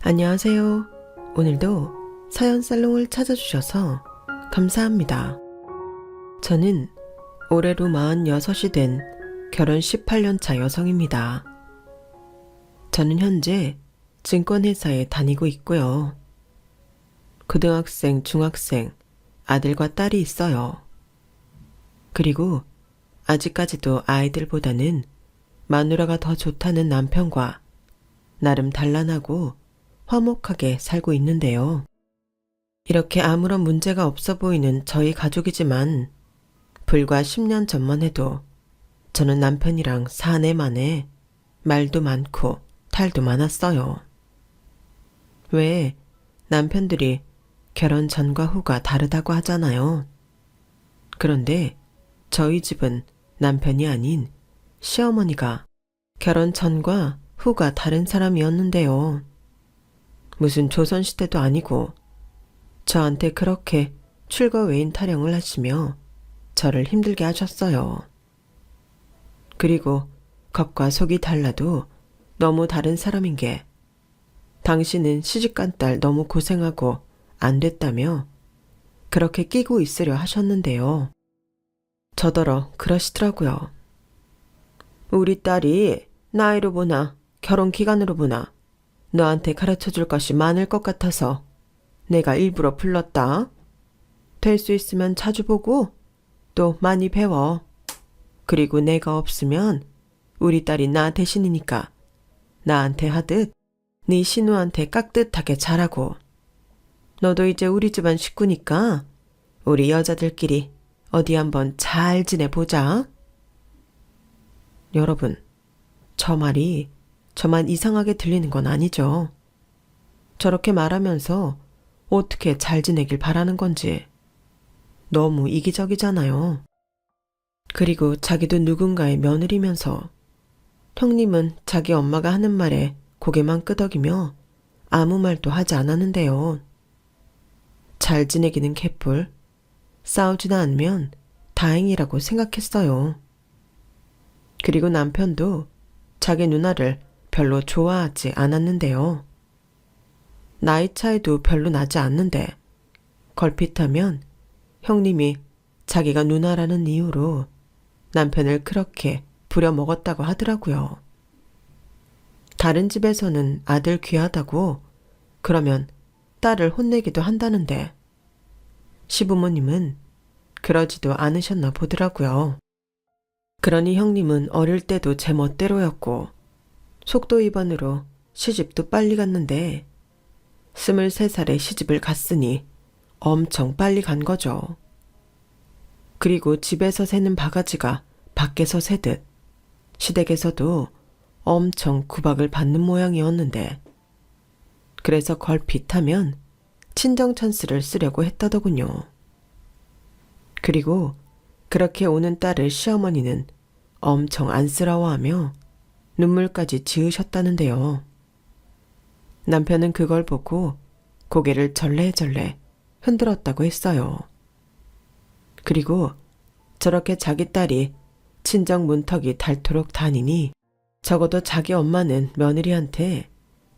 안녕하세요. 오늘도 사연 살롱을 찾아주셔서 감사합니다. 저는 올해로 46이 된 결혼 18년 차 여성입니다. 저는 현재 증권회사에 다니고 있고요. 고등학생, 중학생, 아들과 딸이 있어요. 그리고 아직까지도 아이들보다는 마누라가 더 좋다는 남편과 나름 단란하고 화목하게 살고 있는데요. 이렇게 아무런 문제가 없어 보이는 저희 가족이지만 불과 10년 전만 해도 저는 남편이랑 사내 만에 말도 많고 탈도 많았어요. 왜 남편들이 결혼 전과 후가 다르다고 하잖아요. 그런데 저희 집은 남편이 아닌 시어머니가 결혼 전과 후가 다른 사람이었는데요. 무슨 조선시대도 아니고 저한테 그렇게 출거외인 타령을 하시며 저를 힘들게 하셨어요. 그리고 겉과 속이 달라도 너무 다른 사람인 게 당신은 시집간 딸 너무 고생하고 안 됐다며 그렇게 끼고 있으려 하셨는데요. 저더러 그러시더라고요. 우리 딸이 나이로 보나 결혼 기간으로 보나 너한테 가르쳐줄 것이 많을 것 같아서 내가 일부러 불렀다. 될 수 있으면 자주 보고 또 많이 배워. 그리고 내가 없으면 우리 딸이 나 대신이니까 나한테 하듯 네 신우한테 깍듯하게 잘하고 너도 이제 우리 집안 식구니까 우리 여자들끼리 어디 한번 잘 지내보자. 여러분, 저 말이 저만 이상하게 들리는 건 아니죠. 저렇게 말하면서 어떻게 잘 지내길 바라는 건지 너무 이기적이잖아요. 그리고 자기도 누군가의 며느리면서 형님은 자기 엄마가 하는 말에 고개만 끄덕이며 아무 말도 하지 않았는데요. 잘 지내기는 개뿔, 싸우지나 않으면 다행이라고 생각했어요. 그리고 남편도 자기 누나를 별로 좋아하지 않았는데요. 나이 차이도 별로 나지 않는데 걸핏하면 형님이 자기가 누나라는 이유로 남편을 그렇게 부려먹었다고 하더라고요. 다른 집에서는 아들 귀하다고 그러면 딸을 혼내기도 한다는데 시부모님은 그러지도 않으셨나 보더라고요. 그러니 형님은 어릴 때도 제 멋대로였고 속도 위반으로 시집도 빨리 갔는데 23살에 시집을 갔으니 엄청 빨리 간 거죠. 그리고 집에서 새는 바가지가 밖에서 새듯 시댁에서도 엄청 구박을 받는 모양이었는데 그래서 걸핏하면 친정 찬스를 쓰려고 했다더군요. 그리고 그렇게 오는 딸을 시어머니는 엄청 안쓰러워하며 눈물까지 지으셨다는데요. 남편은 그걸 보고 고개를 절레절레 흔들었다고 했어요. 그리고 저렇게 자기 딸이 친정 문턱이 닳도록 다니니 적어도 자기 엄마는 며느리한테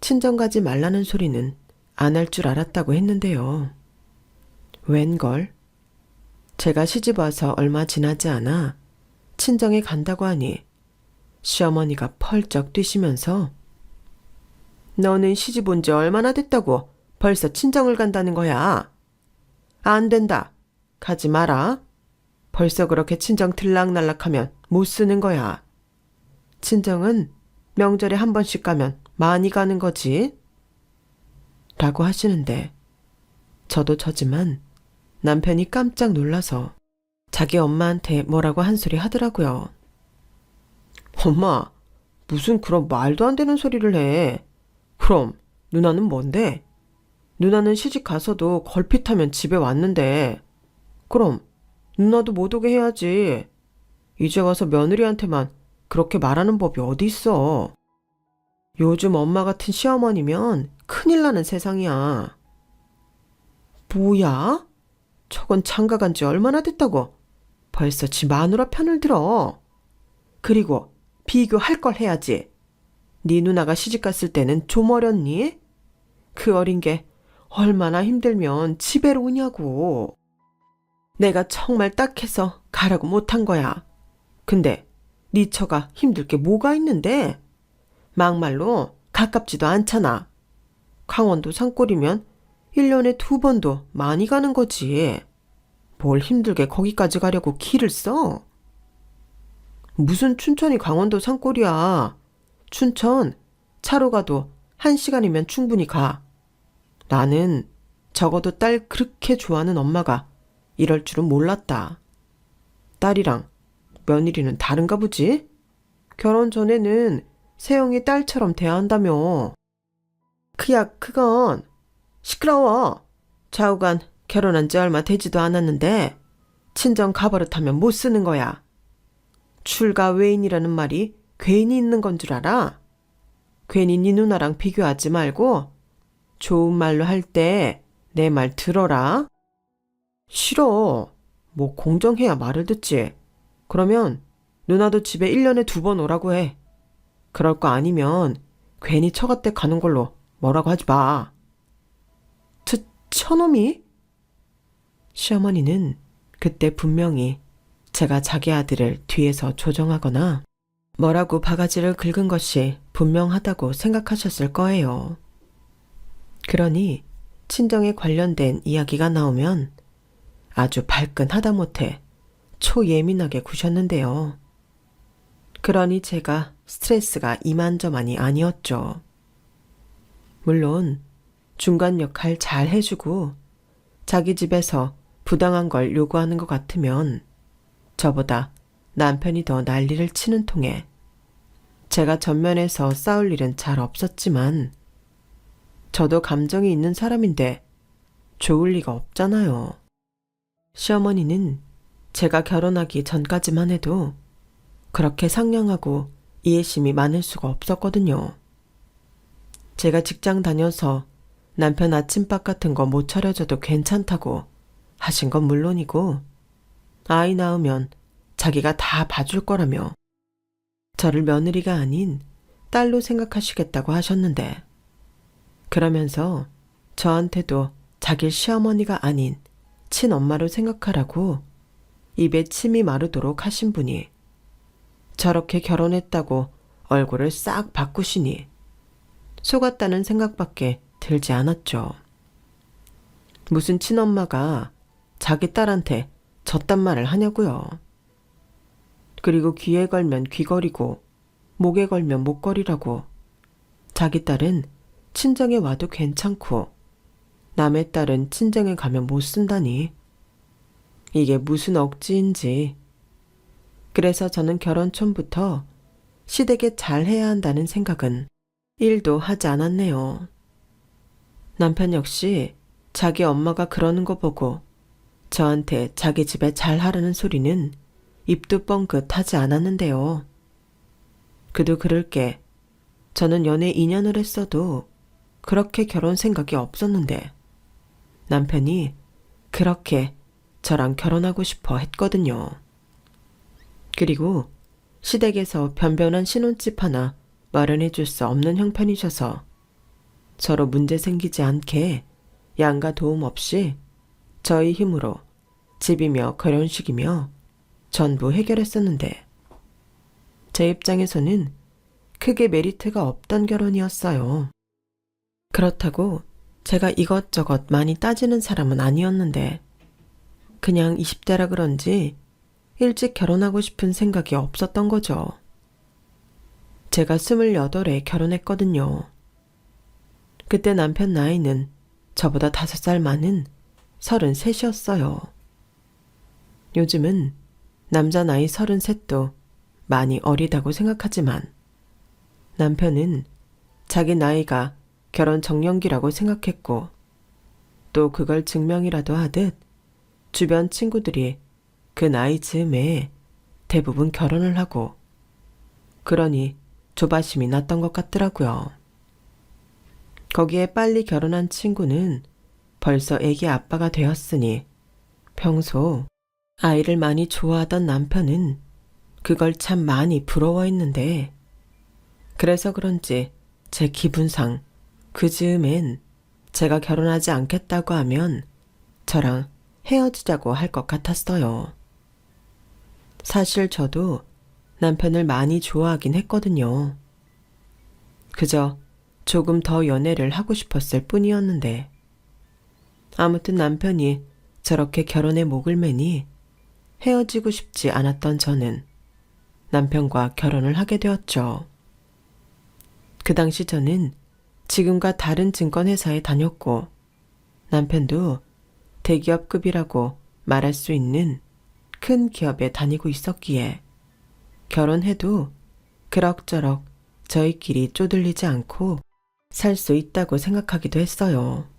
친정 가지 말라는 소리는 안 할 줄 알았다고 했는데요. 웬걸? 제가 시집 와서 얼마 지나지 않아 친정에 간다고 하니 시어머니가 펄쩍 뛰시면서 너는 시집 온 지 얼마나 됐다고 벌써 친정을 간다는 거야. 안 된다. 가지 마라. 벌써 그렇게 친정 들락날락하면 못 쓰는 거야. 친정은 명절에 한 번씩 가면 많이 가는 거지. 라고 하시는데 저도 저지만 남편이 깜짝 놀라서 자기 엄마한테 뭐라고 한 소리 하더라고요. 엄마, 무슨 그런 말도 안 되는 소리를 해. 그럼 누나는 뭔데? 누나는 시집 가서도 걸핏하면 집에 왔는데 그럼 누나도 못 오게 해야지. 이제 와서 며느리한테만 그렇게 말하는 법이 어디 있어. 요즘 엄마 같은 시어머니면 큰일 나는 세상이야. 뭐야? 저건 장가 간 지 얼마나 됐다고 벌써 지 마누라 편을 들어. 그리고 비교할 걸 해야지. 네 누나가 시집갔을 때는 좀 어렸니? 그 어린 게 얼마나 힘들면 집에로 오냐고. 내가 정말 딱해서 가라고 못한 거야. 근데 네 처가 힘들 게 뭐가 있는데? 막말로 가깝지도 않잖아. 강원도 산골이면 1년에 2번도 많이 가는 거지. 뭘 힘들게 거기까지 가려고 길을 써? 무슨 춘천이 강원도 산골이야. 춘천 차로 가도 1시간이면 충분히 가. 나는 적어도 딸 그렇게 좋아하는 엄마가 이럴 줄은 몰랐다. 딸이랑 며느리는 다른가 보지? 결혼 전에는 세영이 딸처럼 대한다며. 그건 시끄러워. 좌우간 결혼한 지 얼마 되지도 않았는데 친정 가버릇하면 못 쓰는 거야. 출가 외인이라는 말이 괜히 있는 건 줄 알아? 괜히 네 누나랑 비교하지 말고 좋은 말로 할 때 내 말 들어라. 싫어. 뭐 공정해야 말을 듣지. 그러면 누나도 집에 1년에 2번 오라고 해. 그럴 거 아니면 괜히 처갓댁 가는 걸로 뭐라고 하지 마. 처놈이? 시어머니는 그때 분명히 제가 자기 아들을 뒤에서 조정하거나 뭐라고 바가지를 긁은 것이 분명하다고 생각하셨을 거예요. 그러니 친정에 관련된 이야기가 나오면 아주 발끈 하다못해 초예민하게 구셨는데요. 그러니 제가 스트레스가 이만저만이 아니었죠. 물론 중간 역할 잘 해주고 자기 집에서 부당한 걸 요구하는 것 같으면 저보다 남편이 더 난리를 치는 통에 제가 전면에서 싸울 일은 잘 없었지만 저도 감정이 있는 사람인데 좋을 리가 없잖아요. 시어머니는 제가 결혼하기 전까지만 해도 그렇게 상냥하고 이해심이 많을 수가 없었거든요. 제가 직장 다녀서 남편 아침밥 같은 거 못 차려줘도 괜찮다고 하신 건 물론이고 아이 낳으면 자기가 다 봐줄 거라며 저를 며느리가 아닌 딸로 생각하시겠다고 하셨는데 그러면서 저한테도 자기 시어머니가 아닌 친엄마로 생각하라고 입에 침이 마르도록 하신 분이 저렇게 결혼했다고 얼굴을 싹 바꾸시니 속았다는 생각밖에 들지 않았죠. 무슨 친엄마가 자기 딸한테 저딴 말을 하냐고요. 그리고 귀에 걸면 귀걸이고 목에 걸면 목걸이라고 자기 딸은 친정에 와도 괜찮고 남의 딸은 친정에 가면 못 쓴다니. 이게 무슨 억지인지. 그래서 저는 결혼 전부터 시댁에 잘해야 한다는 생각은 1도 하지 않았네요. 남편 역시 자기 엄마가 그러는 거 보고 저한테 자기 집에 잘하라는 소리는 입도 뻥긋 하지 않았는데요. 그도 그럴 게 저는 연애 2년을 했어도 그렇게 결혼 생각이 없었는데 남편이 그렇게 저랑 결혼하고 싶어 했거든요. 그리고 시댁에서 변변한 신혼집 하나 마련해 줄 수 없는 형편이셔서 서로 문제 생기지 않게 양가 도움 없이 저희 힘으로 집이며 결혼식이며 전부 해결했었는데 제 입장에서는 크게 메리트가 없던 결혼이었어요. 그렇다고 제가 이것저것 많이 따지는 사람은 아니었는데 그냥 20대라 그런지 일찍 결혼하고 싶은 생각이 없었던 거죠. 제가 28에 결혼했거든요. 그때 남편 나이는 저보다 5살 많은 33이었어요. 요즘은 남자 나이 33도 많이 어리다고 생각하지만 남편은 자기 나이가 결혼 정년기라고 생각했고 또 그걸 증명이라도 하듯 주변 친구들이 그 나이 즈음에 대부분 결혼을 하고 그러니 조바심이 났던 것 같더라고요. 거기에 빨리 결혼한 친구는 벌써 애기 아빠가 되었으니 평소 아이를 많이 좋아하던 남편은 그걸 참 많이 부러워했는데 그래서 그런지 제 기분상 그 즈음엔 제가 결혼하지 않겠다고 하면 저랑 헤어지자고 할 것 같았어요. 사실 저도 남편을 많이 좋아하긴 했거든요. 그저 조금 더 연애를 하고 싶었을 뿐이었는데, 아무튼 남편이 저렇게 결혼에 목을 매니 헤어지고 싶지 않았던 저는 남편과 결혼을 하게 되었죠. 그 당시 저는 지금과 다른 증권회사에 다녔고, 남편도 대기업급이라고 말할 수 있는 큰 기업에 다니고 있었기에 결혼해도 그럭저럭 저희끼리 쪼들리지 않고 살 수 있다고 생각하기도 했어요.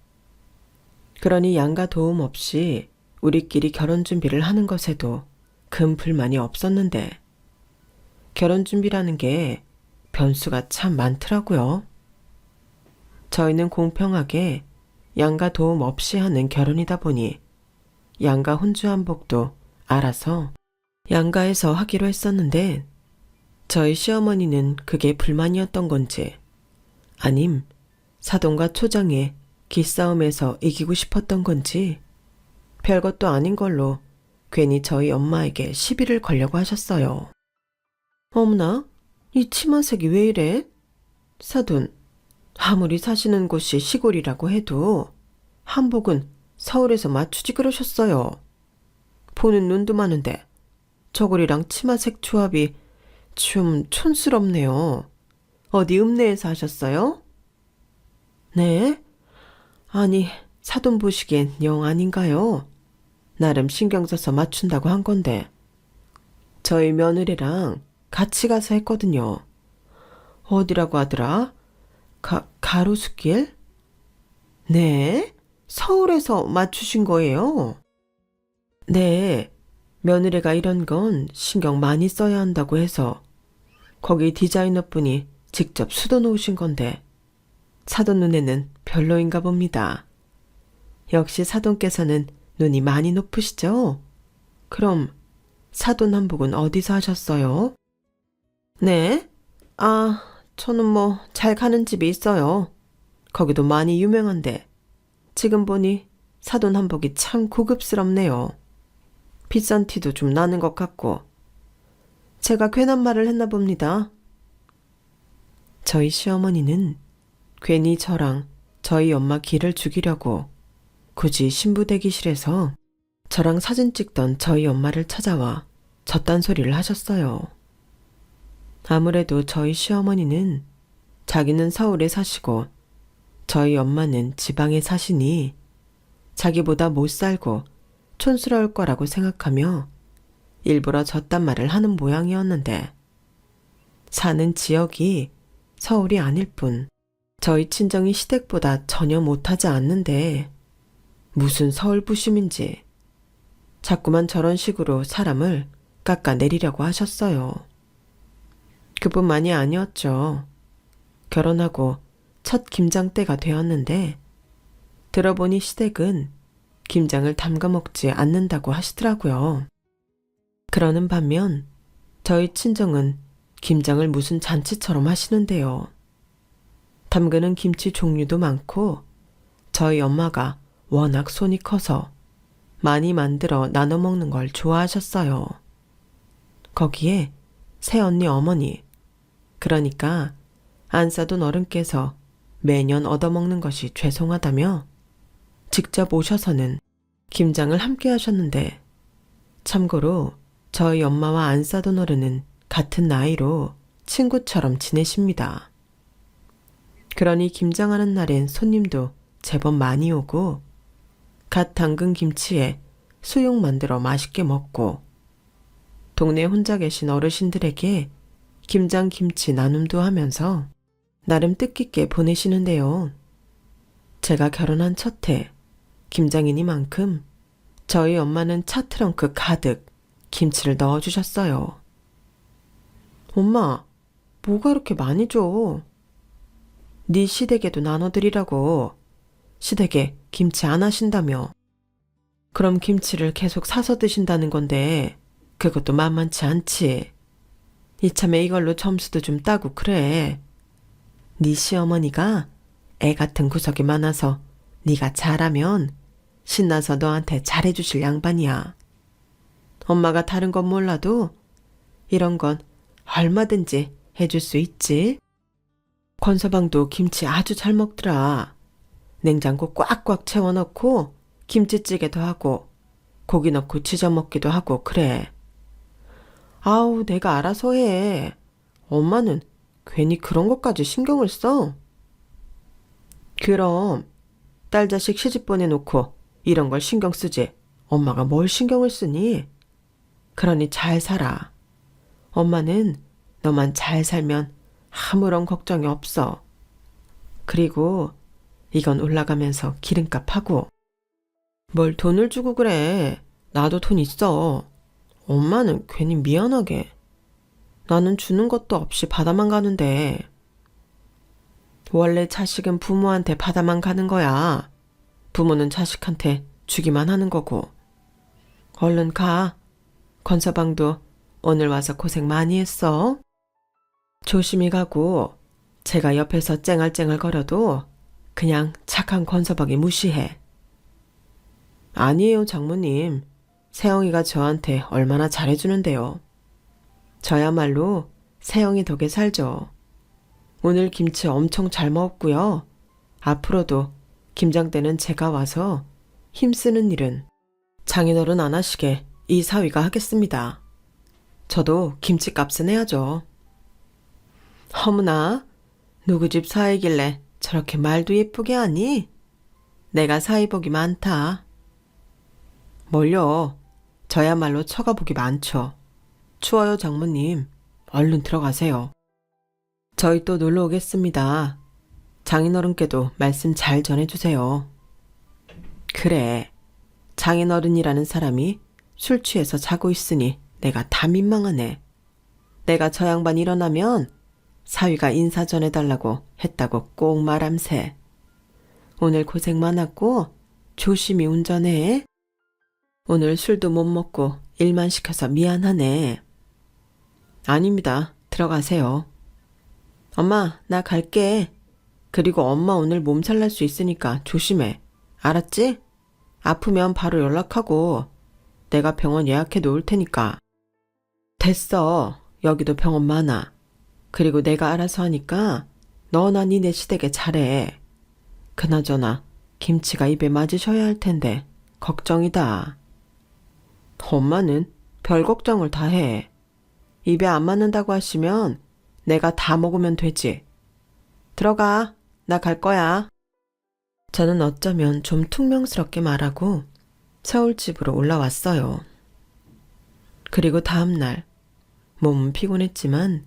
그러니 양가 도움 없이 우리끼리 결혼 준비를 하는 것에도 큰 불만이 없었는데, 결혼 준비라는 게 변수가 참 많더라고요. 저희는 공평하게 양가 도움 없이 하는 결혼이다 보니 양가 혼주한복도 알아서 양가에서 하기로 했었는데, 저희 시어머니는 그게 불만이었던 건지 아님 사돈과 초장의 기싸움에서 이기고 싶었던 건지 별것도 아닌 걸로 괜히 저희 엄마에게 시비를 걸려고 하셨어요. 어머나, 이 치마색이 왜 이래? 사돈, 아무리 사시는 곳이 시골이라고 해도 한복은 서울에서 맞추지 그러셨어요. 보는 눈도 많은데 저고리랑 치마색 조합이 좀 촌스럽네요. 어디 읍내에서 하셨어요? 네? 아니, 사돈 보시기엔 영 아닌가요? 나름 신경 써서 맞춘다고 한 건데. 저희 며느리랑 같이 가서 했거든요. 어디라고 하더라? 가로수길? 네? 서울에서 맞추신 거예요? 네, 며느리가 이런 건 신경 많이 써야 한다고 해서 거기 디자이너분이 직접 수도 놓으신 건데 사돈 눈에는 별로인가 봅니다. 역시 사돈께서는 눈이 많이 높으시죠? 그럼 사돈 한복은 어디서 하셨어요? 네? 아, 저는 뭐 잘 가는 집이 있어요. 거기도 많이 유명한데 지금 보니 사돈 한복이 참 고급스럽네요. 비싼 티도 좀 나는 것 같고. 제가 괜한 말을 했나 봅니다. 저희 시어머니는 괜히 저랑 저희 엄마 기를 죽이려고 굳이 신부 대기실에서 저랑 사진 찍던 저희 엄마를 찾아와 저딴 소리를 하셨어요. 아무래도 저희 시어머니는 자기는 서울에 사시고 저희 엄마는 지방에 사시니 자기보다 못 살고 촌스러울 거라고 생각하며 일부러 저딴 말을 하는 모양이었는데, 사는 지역이 서울이 아닐 뿐 저희 친정이 시댁보다 전혀 못하지 않는데 무슨 서울 부심인지 자꾸만 저런 식으로 사람을 깎아내리려고 하셨어요. 그뿐만이 아니었죠. 결혼하고 첫 김장 때가 되었는데 들어보니 시댁은 김장을 담가 먹지 않는다고 하시더라고요. 그러는 반면 저희 친정은 김장을 무슨 잔치처럼 하시는데요. 담그는 김치 종류도 많고 저희 엄마가 워낙 손이 커서 많이 만들어 나눠 먹는 걸 좋아하셨어요. 거기에 새언니 어머니, 그러니까 안사돈 어른께서 매년 얻어먹는 것이 죄송하다며 직접 오셔서는 김장을 함께 하셨는데, 참고로 저희 엄마와 안사돈 어른은 같은 나이로 친구처럼 지내십니다. 그러니 김장하는 날엔 손님도 제법 많이 오고 갓 담근 김치에 수육 만들어 맛있게 먹고 동네 혼자 계신 어르신들에게 김장 김치 나눔도 하면서 나름 뜻깊게 보내시는데요. 제가 결혼한 첫 해 김장이니만큼 저희 엄마는 차 트렁크 가득 김치를 넣어주셨어요. 엄마, 뭐가 이렇게 많이 줘? 네 시댁에도 나눠드리라고. 시댁에 김치 안 하신다며. 그럼 김치를 계속 사서 드신다는 건데 그것도 만만치 않지. 이참에 이걸로 점수도 좀 따고 그래. 네 시어머니가 애 같은 구석이 많아서 네가 잘하면 신나서 너한테 잘해주실 양반이야. 엄마가 다른 건 몰라도 이런 건 얼마든지 해줄 수 있지. 권서방도 김치 아주 잘 먹더라. 냉장고 꽉꽉 채워넣고 김치찌개도 하고 고기 넣고 지져 먹기도 하고 그래. 아우, 내가 알아서 해. 엄마는 괜히 그런 것까지 신경을 써. 그럼 딸 자식 시집 보내놓고 이런 걸 신경 쓰지. 엄마가 뭘 신경을 쓰니? 그러니 잘 살아. 엄마는 너만 잘 살면 아무런 걱정이 없어. 그리고 이건 올라가면서 기름값 하고. 뭘 돈을 주고 그래. 나도 돈 있어. 엄마는 괜히 미안하게. 나는 주는 것도 없이 받아만 가는데. 원래 자식은 부모한테 받아만 가는 거야. 부모는 자식한테 주기만 하는 거고. 얼른 가. 권서방도 오늘 와서 고생 많이 했어. 조심히 가고 제가 옆에서 쨍알쨍알 거려도 그냥 착한 권서방이 무시해. 아니에요, 장모님. 세영이가 저한테 얼마나 잘해주는데요. 저야말로 세영이 덕에 살죠. 오늘 김치 엄청 잘 먹었고요. 앞으로도 김장때는 제가 와서 힘쓰는 일은 장인어른 안 하시게 이 사위가 하겠습니다. 저도 김치값은 해야죠. 어머나, 누구 집 사위길래 저렇게 말도 예쁘게 하니? 내가 사위복이 많다. 뭘요? 저야말로 처가복이 많죠. 추워요, 장모님. 얼른 들어가세요. 저희 또 놀러 오겠습니다. 장인어른께도 말씀 잘 전해주세요. 그래, 장인어른이라는 사람이 술 취해서 자고 있으니 내가 다 민망하네. 내가 저 양반 일어나면 사위가 인사 전해달라고 했다고 꼭 말함세. 오늘 고생 많았고 조심히 운전해. 오늘 술도 못 먹고 일만 시켜서 미안하네. 아닙니다. 들어가세요. 엄마, 나 갈게. 그리고 엄마 오늘 몸살 날 수 있으니까 조심해. 알았지? 아프면 바로 연락하고 내가 병원 예약해 놓을 테니까. 됐어. 여기도 병원 많아. 그리고 내가 알아서 하니까 너나 니네 시댁에 잘해. 그나저나 김치가 입에 맞으셔야 할 텐데 걱정이다. 엄마는 별 걱정을 다 해. 입에 안 맞는다고 하시면 내가 다 먹으면 되지. 들어가. 나 갈 거야. 저는 어쩌면 좀 퉁명스럽게 말하고 서울집으로 올라왔어요. 그리고 다음날 몸은 피곤했지만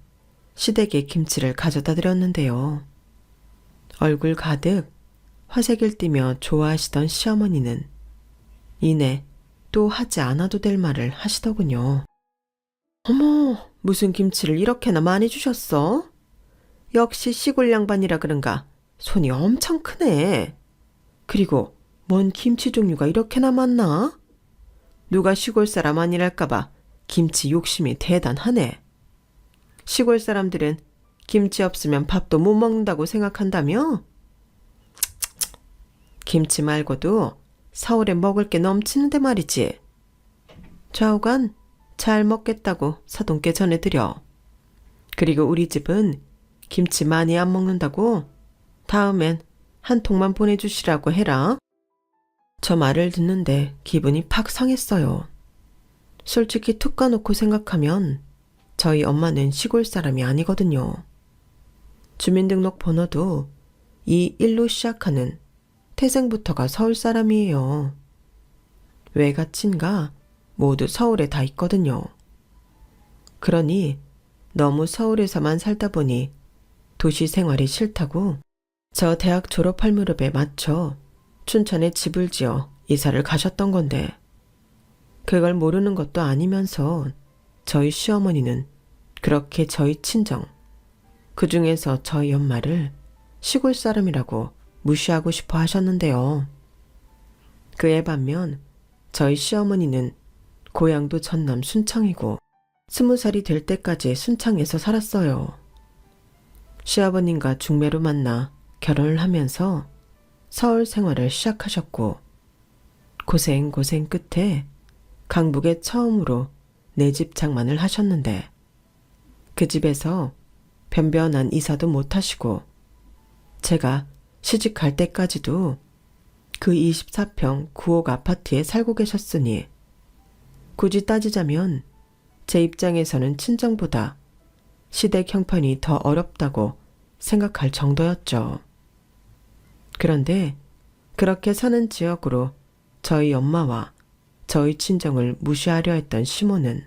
시댁에 김치를 가져다 드렸는데요. 얼굴 가득 화색을 띠며 좋아하시던 시어머니는 이내 또 하지 않아도 될 말을 하시더군요. 어머, 무슨 김치를 이렇게나 많이 주셨어? 역시 시골 양반이라 그런가 손이 엄청 크네. 그리고 뭔 김치 종류가 이렇게나 많나? 누가 시골 사람 아니랄까봐 김치 욕심이 대단하네. 시골 사람들은 김치 없으면 밥도 못 먹는다고 생각한다며? 김치 말고도 서울에 먹을 게 넘치는데 말이지. 좌우간 잘 먹겠다고 사돈께 전해드려. 그리고 우리 집은 김치 많이 안 먹는다고 다음엔 한 통만 보내주시라고 해라. 저 말을 듣는데 기분이 팍 상했어요. 솔직히 툭 까놓고 생각하면 저희 엄마는 시골 사람이 아니거든요. 주민등록 번호도 이 1로 시작하는 태생부터가 서울 사람이에요. 외가친가 모두 서울에 다 있거든요. 그러니 너무 서울에서만 살다 보니 도시 생활이 싫다고 저 대학 졸업할 무렵에 맞춰 춘천에 집을 지어 이사를 가셨던 건데 그걸 모르는 것도 아니면서 저희 시어머니는 그렇게 저희 친정, 그중에서 저희 엄마를 시골 사람이라고 무시하고 싶어 하셨는데요. 그에 반면 저희 시어머니는 고향도 전남 순창이고 20살이 될 때까지 순창에서 살았어요. 시아버님과 중매로 만나 결혼을 하면서 서울 생활을 시작하셨고 고생 끝에 강북에 처음으로 내 집 장만을 하셨는데 그 집에서 변변한 이사도 못하시고 제가 시집갈 때까지도 그 24평 9억 아파트에 살고 계셨으니 굳이 따지자면 제 입장에서는 친정보다 시댁 형편이 더 어렵다고 생각할 정도였죠. 그런데 그렇게 사는 지역으로 저희 엄마와 저희 친정을 무시하려 했던 시모는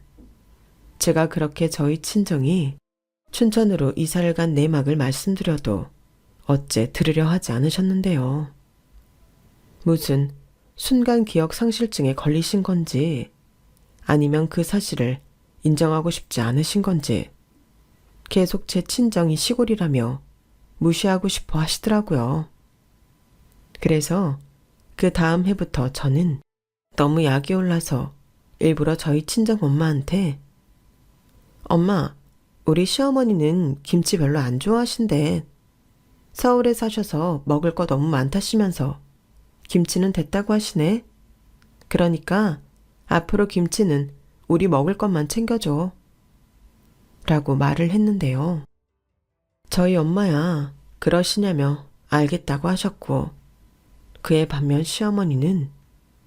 제가 그렇게 저희 친정이 춘천으로 이사를 간 내막을 말씀드려도 어째 들으려 하지 않으셨는데요. 무슨 순간 기억 상실증에 걸리신 건지 아니면 그 사실을 인정하고 싶지 않으신 건지 계속 제 친정이 시골이라며 무시하고 싶어 하시더라고요. 그래서 그 다음 해부터 저는 너무 약이 올라서 일부러 저희 친정 엄마한테 엄마, 우리 시어머니는 김치 별로 안 좋아하신대. 서울에 사셔서 먹을 거 너무 많다시면서 김치는 됐다고 하시네. 그러니까 앞으로 김치는 우리 먹을 것만 챙겨줘. 라고 말을 했는데요. 저희 엄마야 그러시냐며 알겠다고 하셨고 그에 반면 시어머니는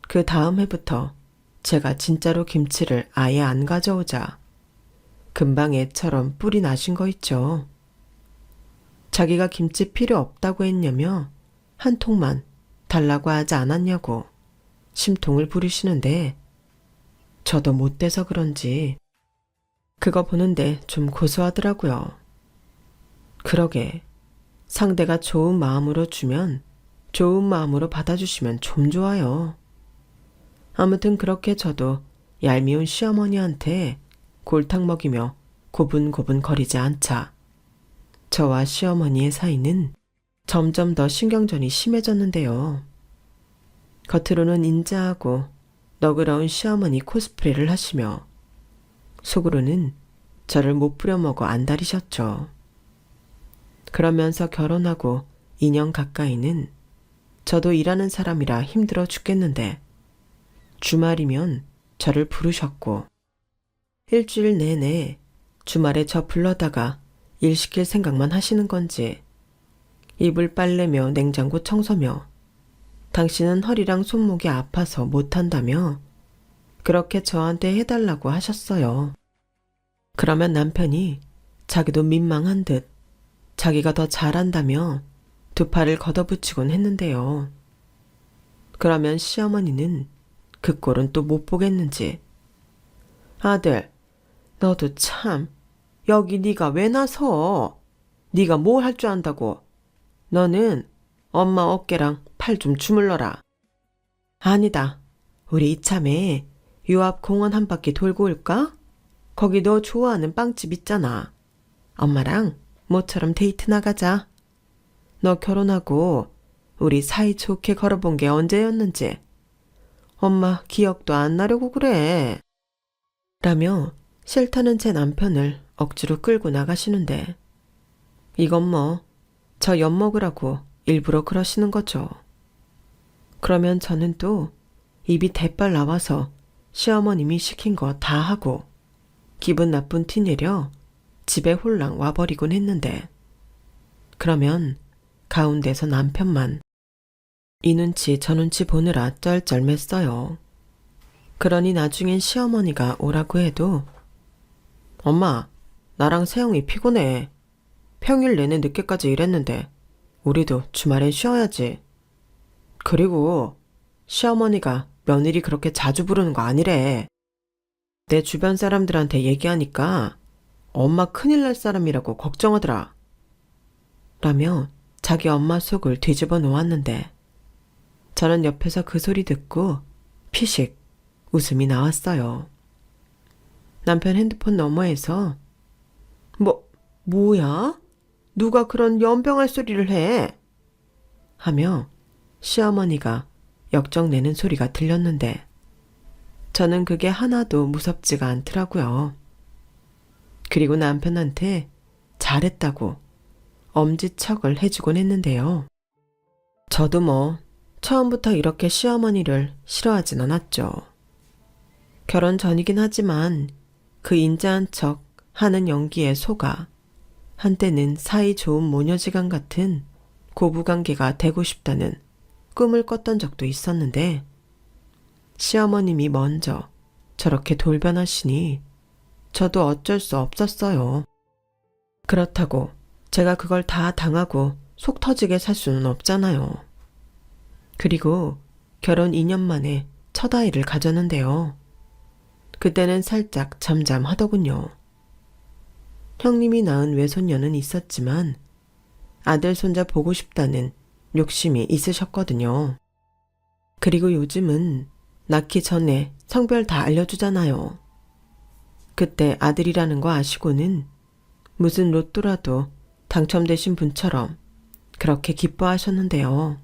그 다음 해부터 제가 진짜로 김치를 아예 안 가져오자 금방 애처럼 뿔이 나신 거 있죠. 자기가 김치 필요 없다고 했냐며 한 통만 달라고 하지 않았냐고 심통을 부리시는데 저도 못돼서 그런지 그거 보는데 좀 고소하더라고요. 그러게 상대가 좋은 마음으로 주면 좋은 마음으로 받아주시면 좀 좋아요. 아무튼 그렇게 저도 얄미운 시어머니한테 골탕 먹이며 고분고분 거리지 않자 저와 시어머니의 사이는 점점 더 신경전이 심해졌는데요. 겉으로는 인자하고 너그러운 시어머니 코스프레를 하시며 속으로는 저를 못 부려먹어 안달이셨죠. 그러면서 결혼하고 2년 가까이는 저도 일하는 사람이라 힘들어 죽겠는데 주말이면 저를 부르셨고 일주일 내내 주말에 저 불러다가 일 시킬 생각만 하시는 건지 이불 빨래며 냉장고 청소며 당신은 허리랑 손목이 아파서 못한다며 그렇게 저한테 해달라고 하셨어요. 그러면 남편이 자기도 민망한 듯 자기가 더 잘한다며 두 팔을 걷어붙이곤 했는데요. 그러면 시어머니는 그 꼴은 또 못 보겠는지 아들, 너도 참 여기 네가 왜 나서? 네가 뭘 할 줄 안다고? 너는 엄마 어깨랑 팔 좀 주물러라. 아니다. 우리 이참에 요 앞 공원 한 바퀴 돌고 올까? 거기 너 좋아하는 빵집 있잖아. 엄마랑 모처럼 데이트 나가자. 너 결혼하고 우리 사이좋게 걸어본 게 언제였는지 엄마 기억도 안 나려고 그래. 라며 싫다는 제 남편을 억지로 끌고 나가시는데 이건 뭐 저 엿먹으라고 일부러 그러시는 거죠. 그러면 저는 또 입이 대빨 나와서 시어머님이 시킨 거 다 하고 기분 나쁜 티 내려 집에 홀랑 와버리곤 했는데 그러면 가운데서 남편만 이 눈치 저 눈치 보느라 쩔쩔맸어요. 그러니 나중엔 시어머니가 오라고 해도 엄마, 나랑 세영이 피곤해. 평일 내내 늦게까지 일했는데 우리도 주말엔 쉬어야지. 그리고 시어머니가 며느리 그렇게 자주 부르는 거 아니래. 내 주변 사람들한테 얘기하니까 엄마 큰일 날 사람이라고 걱정하더라. 라며 자기 엄마 속을 뒤집어 놓았는데 저는 옆에서 그 소리 듣고 피식 웃음이 나왔어요. 남편 핸드폰 너머에서 뭐야? 누가 그런 연병할 소리를 해? 하며 시어머니가 역정내는 소리가 들렸는데 저는 그게 하나도 무섭지가 않더라고요. 그리고 남편한테 잘했다고 엄지척을 해주곤 했는데요. 저도 뭐 처음부터 이렇게 시어머니를 싫어하진 않았죠. 결혼 전이긴 하지만 그 인자한 척 하는 연기에 속아 한때는 사이 좋은 모녀지간 같은 고부관계가 되고 싶다는 꿈을 꿨던 적도 있었는데 시어머님이 먼저 저렇게 돌변하시니 저도 어쩔 수 없었어요. 그렇다고 제가 그걸 다 당하고 속 터지게 살 수는 없잖아요. 그리고 결혼 2년 만에 첫 아이를 가졌는데요. 그때는 살짝 잠잠하더군요. 형님이 낳은 외손녀는 있었지만 아들 손자 보고 싶다는 욕심이 있으셨거든요. 그리고 요즘은 낳기 전에 성별 다 알려주잖아요. 그때 아들이라는 거 아시고는 무슨 로또라도 당첨되신 분처럼 그렇게 기뻐하셨는데요.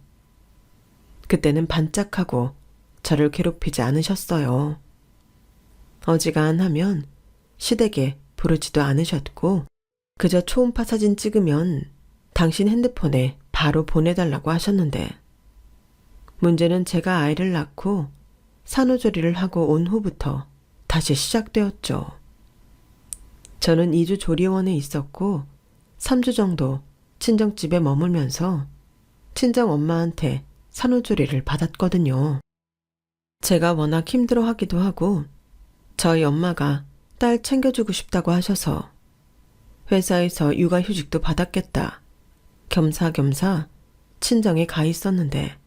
그때는 반짝하고 저를 괴롭히지 않으셨어요. 어지간하면 시댁에 부르지도 않으셨고 그저 초음파 사진 찍으면 당신 핸드폰에 바로 보내달라고 하셨는데 문제는 제가 아이를 낳고 산후조리를 하고 온 후부터 다시 시작되었죠. 저는 2주 조리원에 있었고 3주 정도 친정집에 머물면서 친정엄마한테 산후조리를 받았거든요. 제가 워낙 힘들어하기도 하고 저희 엄마가 딸 챙겨주고 싶다고 하셔서 회사에서 육아휴직도 받았겠다. 겸사겸사 친정에 가 있었는데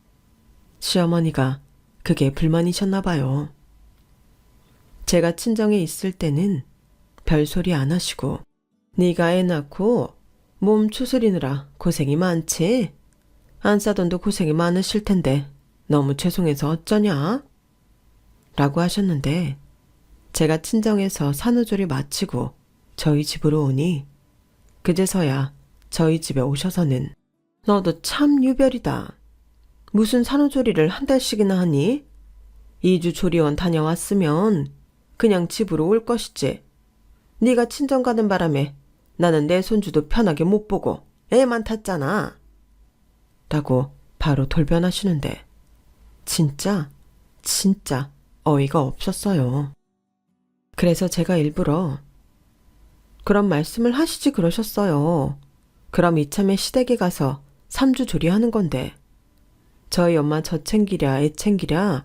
시어머니가 그게 불만이셨나 봐요. 제가 친정에 있을 때는 별소리 안 하시고 네가 애 낳고 몸 추스리느라 고생이 많지? 안 싸돈도 고생이 많으실 텐데 너무 죄송해서 어쩌냐? 라고 하셨는데 제가 친정에서 산후조리 마치고 저희 집으로 오니 그제서야 저희 집에 오셔서는 너도 참 유별이다. 무슨 산후조리를 한 달씩이나 하니? 2주 조리원 다녀왔으면 그냥 집으로 올 것이지. 네가 친정 가는 바람에 나는 내 손주도 편하게 못 보고 애만 탔잖아. 라고 바로 돌변하시는데 진짜 어이가 없었어요. 그래서 제가 일부러 그런 말씀을 하시지 그러셨어요. 그럼 이참에 시댁에 가서 3주 조리하는 건데 저희 엄마 저 챙기랴 애 챙기랴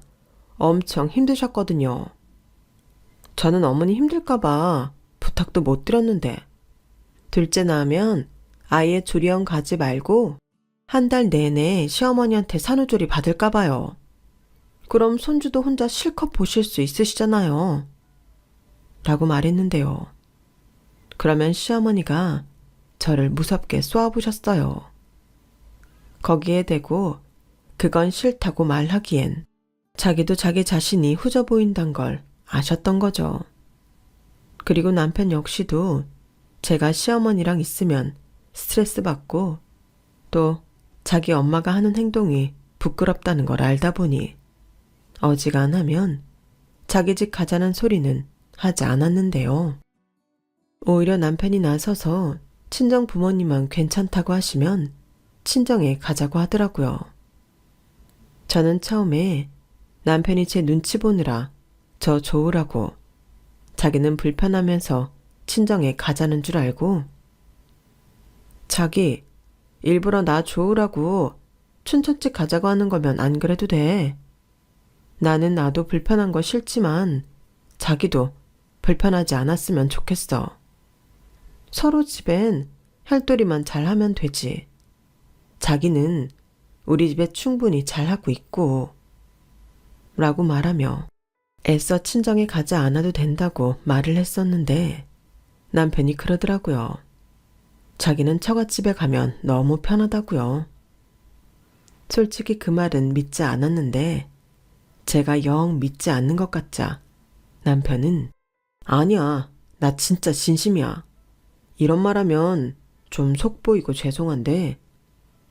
엄청 힘드셨거든요. 저는 어머니 힘들까봐 부탁도 못 드렸는데 둘째 낳으면 아예 조리원 가지 말고 한 달 내내 시어머니한테 산후조리 받을까봐요. 그럼 손주도 혼자 실컷 보실 수 있으시잖아요. 라고 말했는데요. 그러면 시어머니가 저를 무섭게 쏘아보셨어요. 거기에 대고 그건 싫다고 말하기엔 자기도 자기 자신이 후져 보인단 걸 아셨던 거죠. 그리고 남편 역시도 제가 시어머니랑 있으면 스트레스 받고 또 자기 엄마가 하는 행동이 부끄럽다는 걸 알다 보니 어지간하면 자기 집 가자는 소리는 하지 않았는데요. 오히려 남편이 나서서 친정 부모님만 괜찮다고 하시면 친정에 가자고 하더라고요. 저는 처음에 남편이 제 눈치 보느라 저 좋으라고 자기는 불편하면서 친정에 가자는 줄 알고 자기 일부러 나 좋으라고 춘천집 가자고 하는 거면 안 그래도 돼. 나는 나도 불편한 거 싫지만 자기도 불편하지 않았으면 좋겠어. 서로 집엔 혈돌이만 잘하면 되지. 자기는 우리 집에 충분히 잘하고 있고 라고 말하며 애써 친정에 가지 않아도 된다고 말을 했었는데 남편이 그러더라고요. 자기는 처갓집에 가면 너무 편하다고요. 솔직히 그 말은 믿지 않았는데 제가 영 믿지 않는 것 같자 남편은 아니야, 나 진짜 진심이야. 이런 말하면 좀 속보이고 죄송한데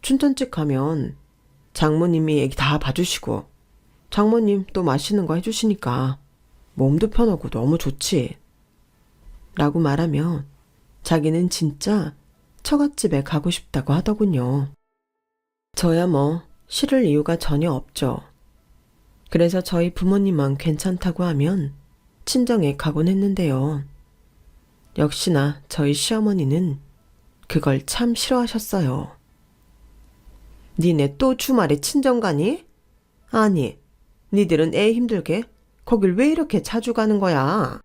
춘천집 가면 장모님이 애기 다 봐주시고 장모님 또 맛있는 거 해주시니까 몸도 편하고 너무 좋지. 라고 말하며 자기는 진짜 처갓집에 가고 싶다고 하더군요. 저야 뭐 싫을 이유가 전혀 없죠. 그래서 저희 부모님만 괜찮다고 하면 친정에 가곤 했는데요. 역시나 저희 시어머니는 그걸 참 싫어하셨어요. 니네 또 주말에 친정 가니? 아니, 니들은 애 힘들게 거길 왜 이렇게 자주 가는 거야?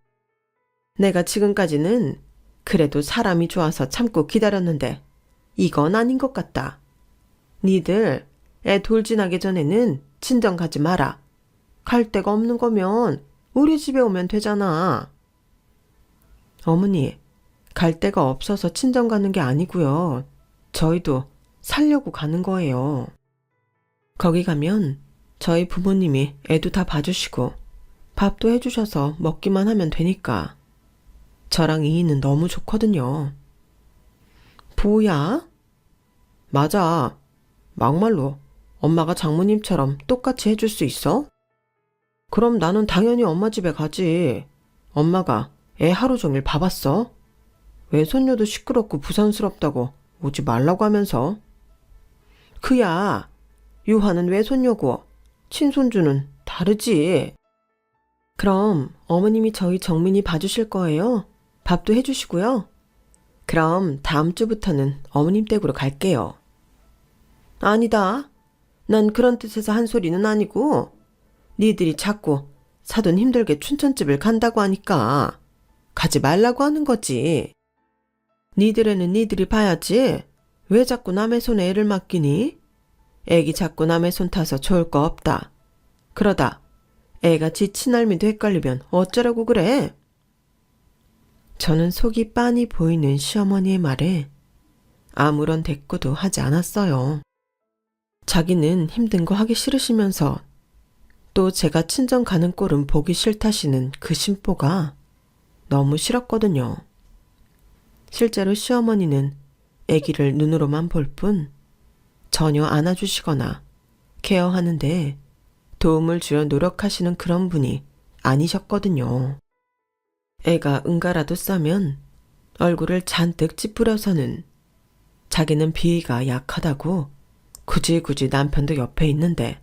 내가 지금까지는 그래도 사람이 좋아서 참고 기다렸는데 이건 아닌 것 같다. 니들 애 돌진하기 전에는 친정 가지 마라. 갈 데가 없는 거면 우리 집에 오면 되잖아. 어머니, 갈 데가 없어서 친정 가는 게 아니고요. 저희도 살려고 가는 거예요. 거기 가면 저희 부모님이 애도 다 봐주시고 밥도 해주셔서 먹기만 하면 되니까. 저랑 이인은 너무 좋거든요. 뭐야? 맞아. 막말로 엄마가 장모님처럼 똑같이 해줄 수 있어? 그럼 나는 당연히 엄마 집에 가지. 엄마가 애 하루 종일 봐봤어? 외손녀도 시끄럽고 부산스럽다고 오지 말라고 하면서. 그야, 유하는 외손녀고 친손주는 다르지. 그럼 어머님이 저희 정민이 봐주실 거예요? 밥도 해주시고요. 그럼 다음 주부터는 어머님 댁으로 갈게요. 아니다. 난 그런 뜻에서 한 소리는 아니고 니들이 자꾸 사돈 힘들게 춘천집을 간다고 하니까 가지 말라고 하는 거지. 니들 애는 니들이 봐야지. 왜 자꾸 남의 손에 애를 맡기니? 애기 자꾸 남의 손 타서 좋을 거 없다. 그러다 애가 지 친할미도 헷갈리면 어쩌라고 그래? 저는 속이 빤히 보이는 시어머니의 말에 아무런 대꾸도 하지 않았어요. 자기는 힘든 거 하기 싫으시면서 또 제가 친정 가는 꼴은 보기 싫다시는 그 심보가 너무 싫었거든요. 실제로 시어머니는 아기를 눈으로만 볼 뿐 전혀 안아주시거나 케어하는데 도움을 주려 노력하시는 그런 분이 아니셨거든요. 애가 응가라도 싸면 얼굴을 잔뜩 찌푸려서는 자기는 비위가 약하다고 굳이 남편도 옆에 있는데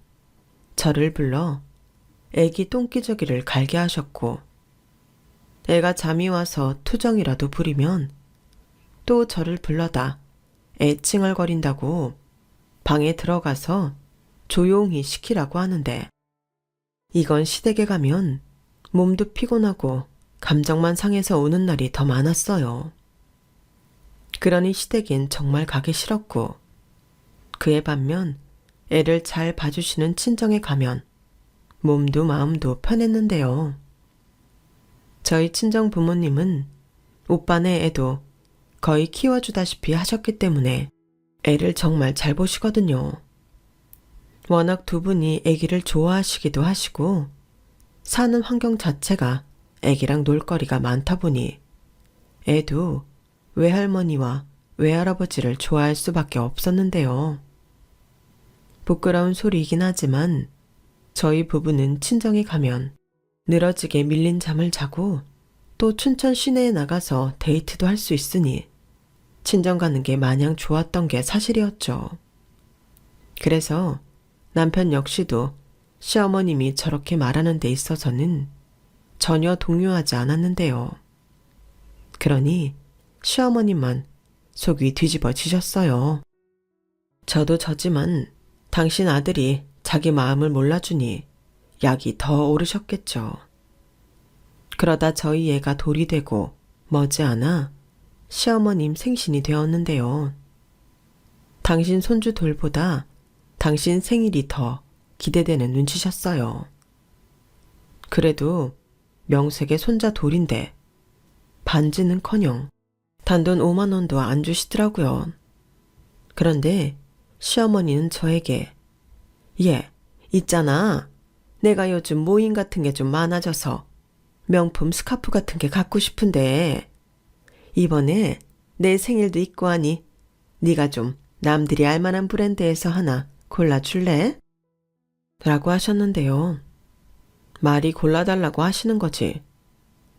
저를 불러 애기 똥기저귀를 갈게 하셨고, 애가 잠이 와서 투정이라도 부리면 또 저를 불러다 애 칭얼거린다고 방에 들어가서 조용히 시키라고 하는데, 이건 시댁에 가면 몸도 피곤하고 감정만 상해서 오는 날이 더 많았어요. 그러니 시댁엔 정말 가기 싫었고, 그에 반면 애를 잘 봐주시는 친정에 가면 몸도 마음도 편했는데요. 저희 친정 부모님은 오빠네 애도 거의 키워주다시피 하셨기 때문에 애를 정말 잘 보시거든요. 워낙 두 분이 애기를 좋아하시기도 하시고 사는 환경 자체가 애기랑 놀거리가 많다 보니 애도 외할머니와 외할아버지를 좋아할 수밖에 없었는데요. 부끄러운 소리이긴 하지만 저희 부부는 친정에 가면 늘어지게 밀린 잠을 자고 또 춘천 시내에 나가서 데이트도 할 수 있으니 친정 가는 게 마냥 좋았던 게 사실이었죠. 그래서 남편 역시도 시어머님이 저렇게 말하는 데 있어서는 전혀 동요하지 않았는데요. 그러니 시어머님만 속이 뒤집어지셨어요. 저도 저지만 당신 아들이 자기 마음을 몰라주니 약이 더 오르셨겠죠. 그러다 저희 애가 돌이 되고 머지않아 시어머님 생신이 되었는데요. 당신 손주 돌보다 당신 생일이 더 기대되는 눈치셨어요. 그래도 명색의 손자 돌인데 반지는커녕 단돈 5만 원도 안 주시더라고요. 그런데 시어머니는 저에게 있잖아. 내가 요즘 모임 같은 게 좀 많아져서 명품 스카프 같은 게 갖고 싶은데 이번에 내 생일도 있고 하니 네가 좀 남들이 알만한 브랜드에서 하나 골라줄래? 라고 하셨는데요. 말이 골라달라고 하시는 거지.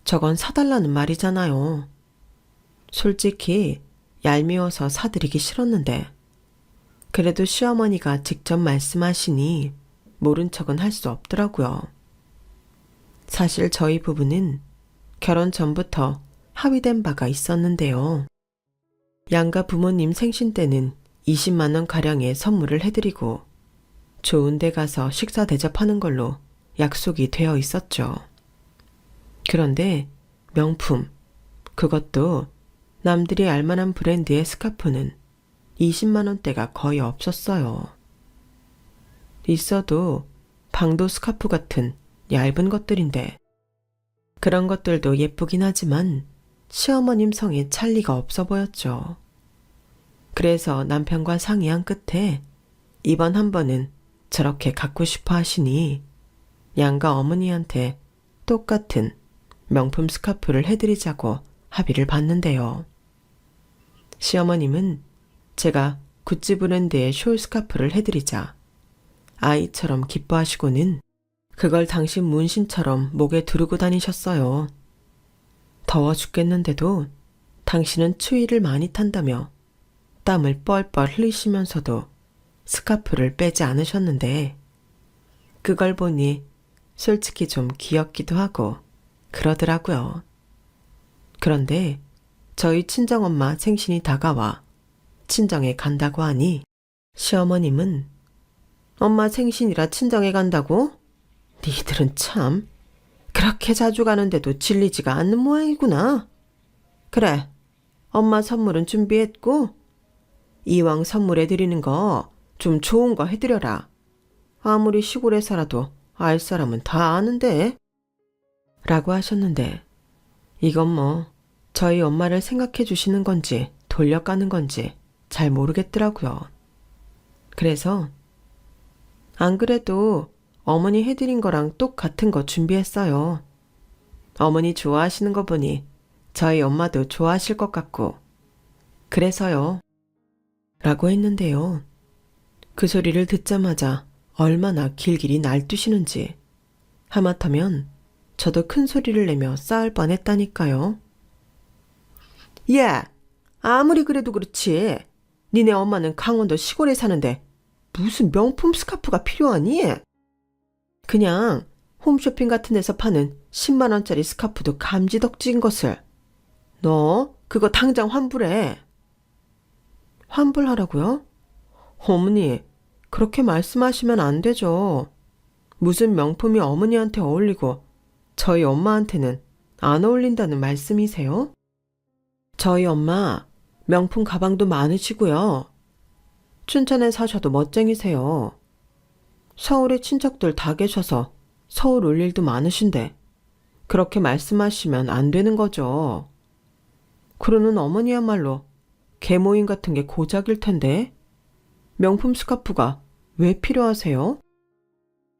저건 사달라는 말이잖아요. 솔직히 얄미워서 사드리기 싫었는데 그래도 시어머니가 직접 말씀하시니 모른 척은 할 수 없더라고요. 사실 저희 부부는 결혼 전부터 합의된 바가 있었는데요. 양가 부모님 생신 때는 20만 원 가량의 선물을 해드리고 좋은 데 가서 식사 대접하는 걸로 약속이 되어 있었죠. 그런데 명품, 그것도 남들이 알만한 브랜드의 스카프는 20만 원대가 거의 없었어요. 있어도 방도 스카프 같은 얇은 것들인데 그런 것들도 예쁘긴 하지만 시어머님 성에 찰 리가 없어 보였죠. 그래서 남편과 상의한 끝에 이번 한 번은 저렇게 갖고 싶어 하시니 양가 어머니한테 똑같은 명품 스카프를 해드리자고 합의를 봤는데요. 시어머님은 제가 구찌 브랜드의 숄 스카프를 해드리자 아이처럼 기뻐하시고는 그걸 당신 문신처럼 목에 두르고 다니셨어요. 더워 죽겠는데도 당신은 추위를 많이 탄다며 땀을 뻘뻘 흘리시면서도 스카프를 빼지 않으셨는데 그걸 보니 솔직히 좀 귀엽기도 하고 그러더라고요. 그런데 저희 친정엄마 생신이 다가와 친정에 간다고 하니 시어머님은 엄마 생신이라 친정에 간다고? 니들은 참 그렇게 자주 가는데도 질리지가 않는 모양이구나. 그래, 엄마 선물은 준비했고 이왕 선물해 드리는 거 좀 좋은 거 해드려라. 아무리 시골에 살아도 알 사람은 다 아는데. 라고 하셨는데 이건 뭐 저희 엄마를 생각해 주시는 건지 돌려까는 건지 잘 모르겠더라고요. 그래서 안 그래도 어머니 해드린 거랑 똑같은 거 준비했어요. 어머니 좋아하시는 거 보니 저희 엄마도 좋아하실 것 같고 그래서요. 라고 했는데요. 그 소리를 듣자마자 얼마나 길길이 날뛰시는지 하마터면 저도 큰 소리를 내며 싸울 뻔했다니까요. 야, 아무리 그래도 그렇지. 니네 엄마는 강원도 시골에 사는데 무슨 명품 스카프가 필요하니? 그냥 홈쇼핑 같은 데서 파는 10만 원짜리 스카프도 감지덕지인 것을. 너 그거 당장 환불해. 환불하라고요? 어머니, 그렇게 말씀하시면 안 되죠. 무슨 명품이 어머니한테 어울리고 저희 엄마한테는 안 어울린다는 말씀이세요? 저희 엄마 명품 가방도 많으시고요. 춘천에 사셔도 멋쟁이세요. 서울에 친척들 다 계셔서 서울 올 일도 많으신데 그렇게 말씀하시면 안 되는 거죠. 그러는 어머니야말로 계모임 같은 게 고작일 텐데 명품 스카프가 왜 필요하세요?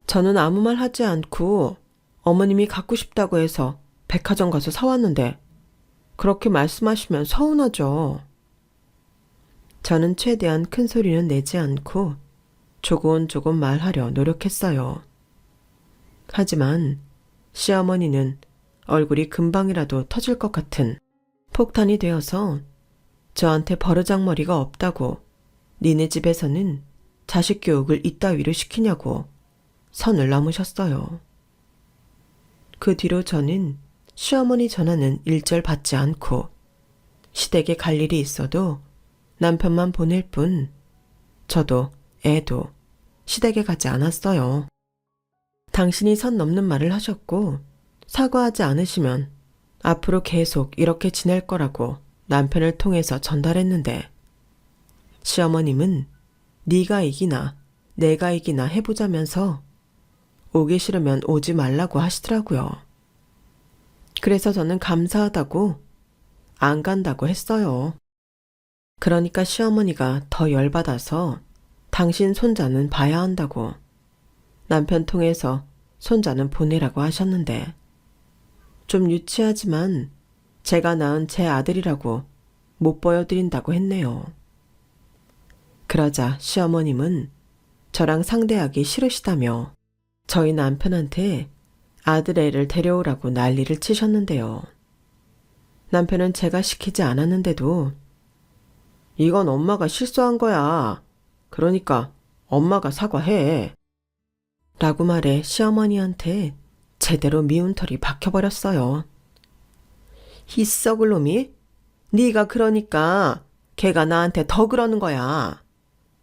저는 아무 말 하지 않고 어머님이 갖고 싶다고 해서 백화점 가서 사왔는데 그렇게 말씀하시면 서운하죠. 저는 최대한 큰 소리는 내지 않고 조곤조곤 말하려 노력했어요. 하지만 시어머니는 얼굴이 금방이라도 터질 것 같은 폭탄이 되어서 저한테 버르장머리가 없다고 니네 집에서는 자식 교육을 이따위로 시키냐고 선을 넘으셨어요. 그 뒤로 저는 시어머니 전화는 일절 받지 않고 시댁에 갈 일이 있어도 남편만 보낼 뿐 저도 애도 시댁에 가지 않았어요. 당신이 선 넘는 말을 하셨고 사과하지 않으시면 앞으로 계속 이렇게 지낼 거라고 남편을 통해서 전달했는데 시어머님은 네가 이기나 내가 이기나 해보자면서 오기 싫으면 오지 말라고 하시더라고요. 그래서 저는 감사하다고 안 간다고 했어요. 그러니까 시어머니가 더 열받아서 당신 손자는 봐야 한다고 남편 통해서 손자는 보내라고 하셨는데 좀 유치하지만 제가 낳은 제 아들이라고 못 보여드린다고 했네요. 그러자 시어머님은 저랑 상대하기 싫으시다며 저희 남편한테 아들 애를 데려오라고 난리를 치셨는데요. 남편은 제가 시키지 않았는데도 이건 엄마가 실수한 거야. 그러니까 엄마가 사과해. 라고 말해 시어머니한테 제대로 미운 털이 박혀버렸어요. 이 썩을 놈이? 네가 그러니까 걔가 나한테 더 그러는 거야.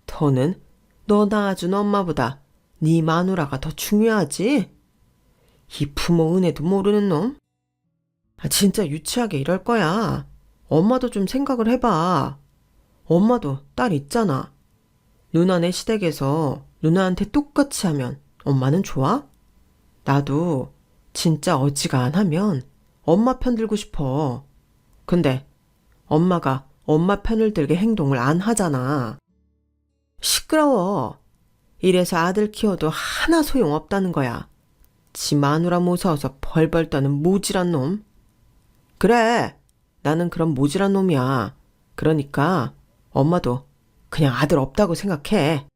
더는 너 낳아준 엄마보다 네 마누라가 더 중요하지? 이 부모 은혜도 모르는 놈? 진짜 유치하게 이럴 거야. 엄마도 좀 생각을 해봐. 엄마도 딸 있잖아. 누나네 시댁에서 누나한테 똑같이 하면 엄마는 좋아? 나도 진짜 어지간하면 엄마 편 들고 싶어. 근데 엄마가 엄마 편을 들게 행동을 안 하잖아. 시끄러워. 이래서 아들 키워도 하나 소용없다는 거야. 지 마누라 무서워서 벌벌 떠는 모질한 놈. 그래, 나는 그런 모질한 놈이야. 그러니까 엄마도 그냥 아들 없다고 생각해.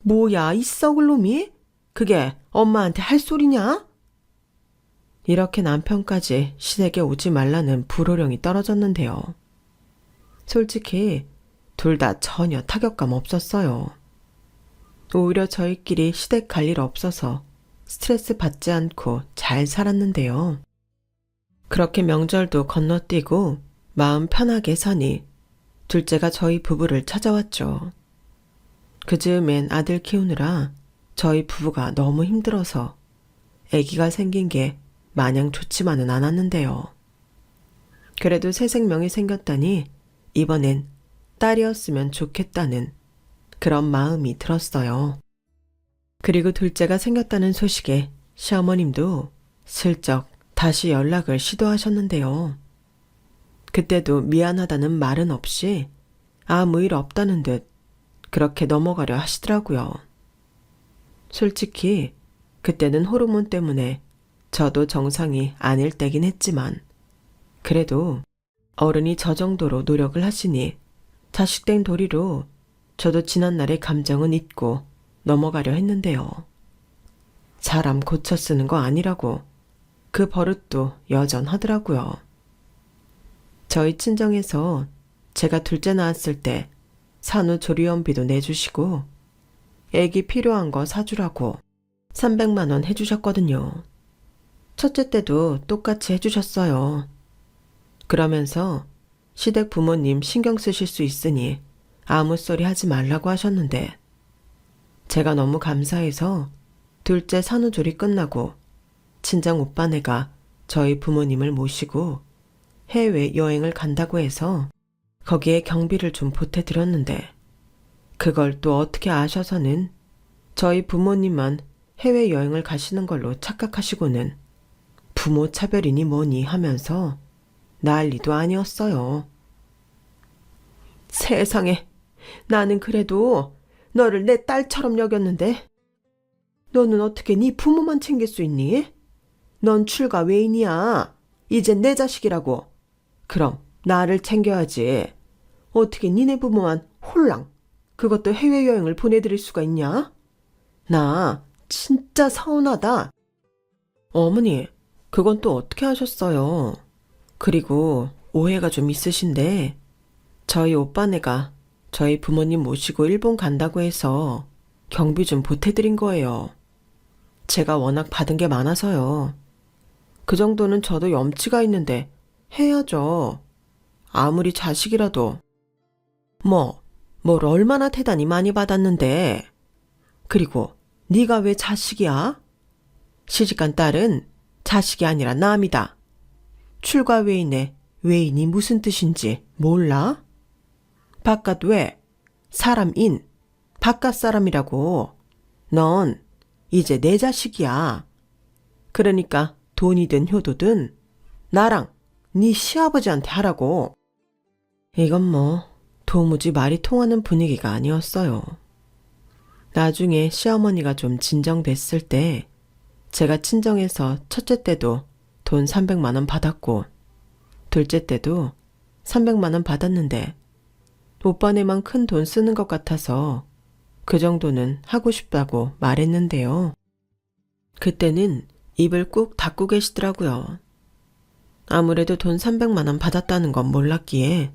뭐야, 이 썩을 놈이? 그게 엄마한테 할 소리냐? 이렇게 남편까지 시댁에 오지 말라는 불호령이 떨어졌는데요. 솔직히 둘 다 전혀 타격감 없었어요. 오히려 저희끼리 시댁 갈 일 없어서 스트레스 받지 않고 잘 살았는데요. 그렇게 명절도 건너뛰고 마음 편하게 사니 둘째가 저희 부부를 찾아왔죠. 그 즈음엔 아들 키우느라 저희 부부가 너무 힘들어서 아기가 생긴 게 마냥 좋지만은 않았는데요. 그래도 새 생명이 생겼다니 이번엔 딸이었으면 좋겠다는 그런 마음이 들었어요. 그리고 둘째가 생겼다는 소식에 시어머님도 슬쩍 다시 연락을 시도하셨는데요. 그때도 미안하다는 말은 없이 아무 일 없다는 듯 그렇게 넘어가려 하시더라고요. 솔직히 그때는 호르몬 때문에 저도 정상이 아닐 때긴 했지만 그래도 어른이 저 정도로 노력을 하시니 자식된 도리로 저도 지난날의 감정은 잊고 넘어가려 했는데요. 사람 고쳐 쓰는 거 아니라고 그 버릇도 여전하더라고요. 저희 친정에서 제가 둘째 낳았을 때 산후조리원비도 내주시고 애기 필요한 거 사주라고 300만 원 해주셨거든요. 첫째 때도 똑같이 해주셨어요. 그러면서 시댁 부모님 신경 쓰실 수 있으니 아무 소리 하지 말라고 하셨는데 제가 너무 감사해서 둘째 산후조리 끝나고 친정 오빠네가 저희 부모님을 모시고 해외 여행을 간다고 해서 거기에 경비를 좀 보태드렸는데 그걸 또 어떻게 아셔서는 저희 부모님만 해외여행을 가시는 걸로 착각하시고는 부모 차별이니 뭐니 하면서 난리도 아니었어요. 세상에, 나는 그래도 너를 내 딸처럼 여겼는데 너는 어떻게 네 부모만 챙길 수 있니? 넌 출가 외인이야. 이젠 내 자식이라고. 그럼 나를 챙겨야지. 어떻게 니네 부모만 홀랑 그것도 해외여행을 보내드릴 수가 있냐? 나 진짜 서운하다. 어머니, 그건 또 어떻게 하셨어요? 그리고 오해가 좀 있으신데 저희 오빠네가 저희 부모님 모시고 일본 간다고 해서 경비 좀 보태드린 거예요. 제가 워낙 받은 게 많아서요. 그 정도는 저도 염치가 있는데 해야죠. 아무리 자식이라도. 뭘 얼마나 대단히 많이 받았는데. 그리고 네가 왜 자식이야? 시집간 딸은 자식이 아니라 남이다. 출가 외인의 외인이 무슨 뜻인지 몰라? 바깥 외, 사람 인, 바깥 사람이라고. 넌 이제 내 자식이야. 그러니까 돈이든 효도든 나랑 네 시아버지한테 하라고. 이건 도무지 말이 통하는 분위기가 아니었어요. 나중에 시어머니가 좀 진정됐을 때 제가 친정에서 첫째 때도 돈 300만 원 받았고 둘째 때도 300만 원 받았는데 오빠네만 큰 돈 쓰는 것 같아서 그 정도는 하고 싶다고 말했는데요. 그때는 입을 꾹 닫고 계시더라고요. 아무래도 돈 300만 원 받았다는 건 몰랐기에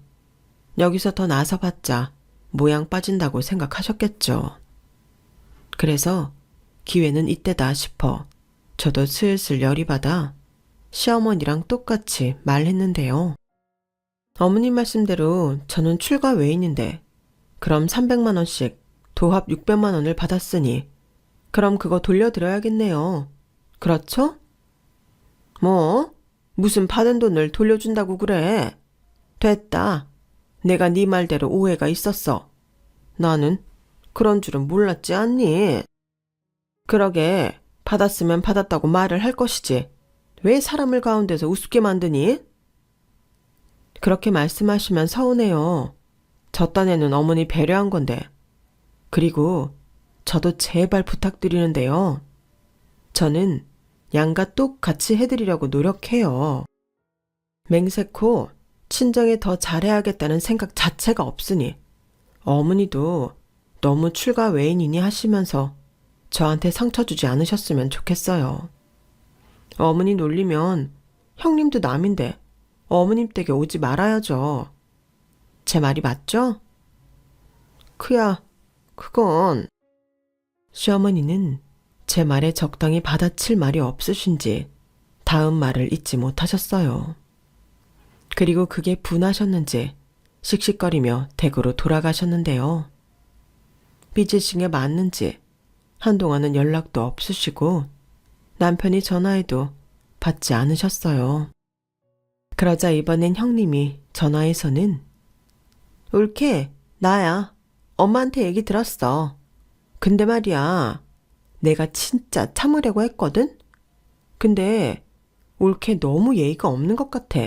여기서 더 나서봤자 모양 빠진다고 생각하셨겠죠. 그래서 기회는 이때다 싶어 저도 슬슬 열이 받아 시어머니랑 똑같이 말했는데요. 어머님 말씀대로 저는 출가 외인인데 그럼 300만 원씩 도합 600만 원을 받았으니 그럼 그거 돌려드려야겠네요. 그렇죠? 뭐? 무슨 받은 돈을 돌려준다고 그래? 됐다. 내가 네 말대로 오해가 있었어. 나는 그런 줄은 몰랐지 않니? 그러게 받았으면 받았다고 말을 할 것이지. 왜 사람을 가운데서 우습게 만드니? 그렇게 말씀하시면 서운해요. 저 딴에는 어머니 배려한 건데. 그리고 저도 제발 부탁드리는데요. 저는 양가 똑같이 해드리려고 노력해요. 맹세코 친정에 더 잘해야겠다는 생각 자체가 없으니 어머니도 너무 출가 외인이니 하시면서 저한테 상처 주지 않으셨으면 좋겠어요. 어머니 놀리면 형님도 남인데 어머님 댁에 오지 말아야죠. 제 말이 맞죠? 그야, 그건... 시어머니는 제 말에 적당히 받아칠 말이 없으신지 다음 말을 잊지 못하셨어요. 그리고 그게 분하셨는지 씩씩거리며 댁으로 돌아가셨는데요. 삐지신 게 맞는지 한동안은 연락도 없으시고 남편이 전화해도 받지 않으셨어요. 그러자 이번엔 형님이 전화해서는 올케, 나야. 엄마한테 얘기 들었어. 근데 말이야, 내가 진짜 참으려고 했거든? 근데 올케 너무 예의가 없는 것 같아.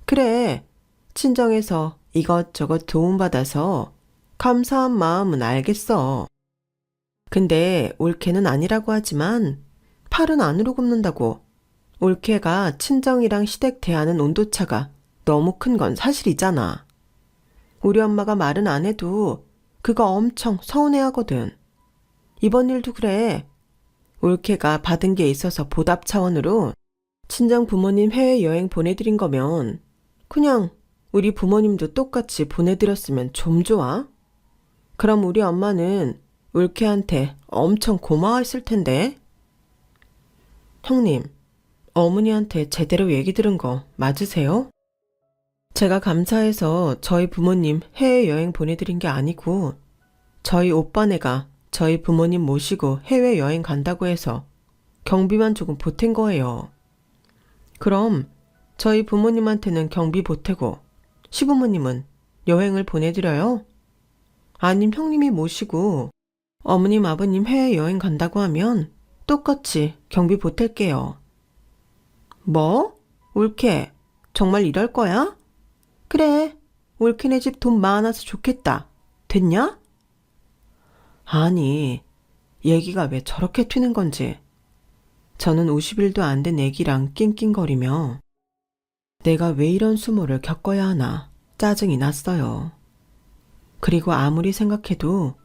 그래, 친정에서 이것저것 도움받아서 감사한 마음은 알겠어. 근데 올케는 아니라고 하지만 팔은 안으로 굽는다고. 올케가 친정이랑 시댁 대하는 온도차가 너무 큰 건 사실이잖아. 우리 엄마가 말은 안 해도 그거 엄청 서운해하거든. 이번 일도 그래. 올케가 받은 게 있어서 보답 차원으로 친정 부모님 해외여행 보내드린 거면 그냥 우리 부모님도 똑같이 보내드렸으면 좀 좋아? 그럼 우리 엄마는 올케한테 엄청 고마워했을 텐데. 형님, 어머니한테 제대로 얘기 들은 거 맞으세요? 제가 감사해서 저희 부모님 해외여행 보내드린 게 아니고 저희 오빠네가 저희 부모님 모시고 해외여행 간다고 해서 경비만 조금 보탠 거예요. 그럼 저희 부모님한테는 경비 보태고 시부모님은 여행을 보내드려요? 아님 형님이 모시고 어머님 아버님 해외여행 간다고 하면 똑같이 경비 보탤게요. 뭐? 올케, 정말 이럴 거야? 그래, 올케네 집 돈 많아서 좋겠다. 됐냐? 아니, 얘기가 왜 저렇게 튀는 건지. 저는 50일도 안 된 애기랑 낑낑거리며 내가 왜 이런 수모를 겪어야 하나 짜증이 났어요. 그리고 아무리 생각해도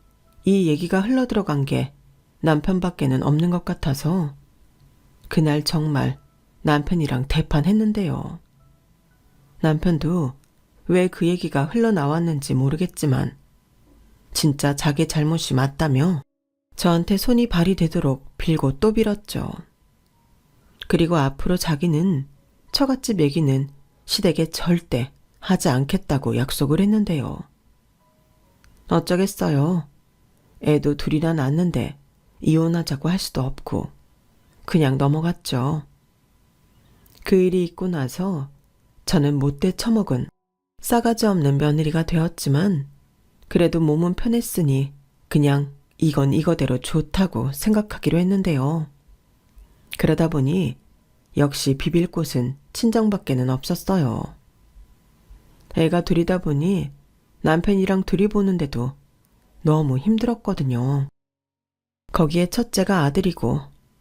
이 얘기가 흘러들어간 게 남편밖에는 없는 것 같아서 그날 정말 남편이랑 대판했는데요. 남편도 왜 그 얘기가 흘러나왔는지 모르겠지만 진짜 자기 잘못이 맞다며 저한테 손이 발이 되도록 빌고 또 빌었죠. 그리고 앞으로 자기는 처갓집 얘기는 시댁에 절대 하지 않겠다고 약속을 했는데요. 어쩌겠어요. 애도 둘이나 낳았는데 이혼하자고 할 수도 없고 그냥 넘어갔죠. 그 일이 있고 나서 저는 못돼 처먹은 싸가지 없는 며느리가 되었지만 그래도 몸은 편했으니 그냥 이건 이거대로 좋다고 생각하기로 했는데요. 그러다 보니 역시 비빌 곳은 친정밖에는 없었어요. 애가 둘이다 보니 남편이랑 둘이 보는데도 너무 힘들었거든요. 거기에 첫째가 아들이고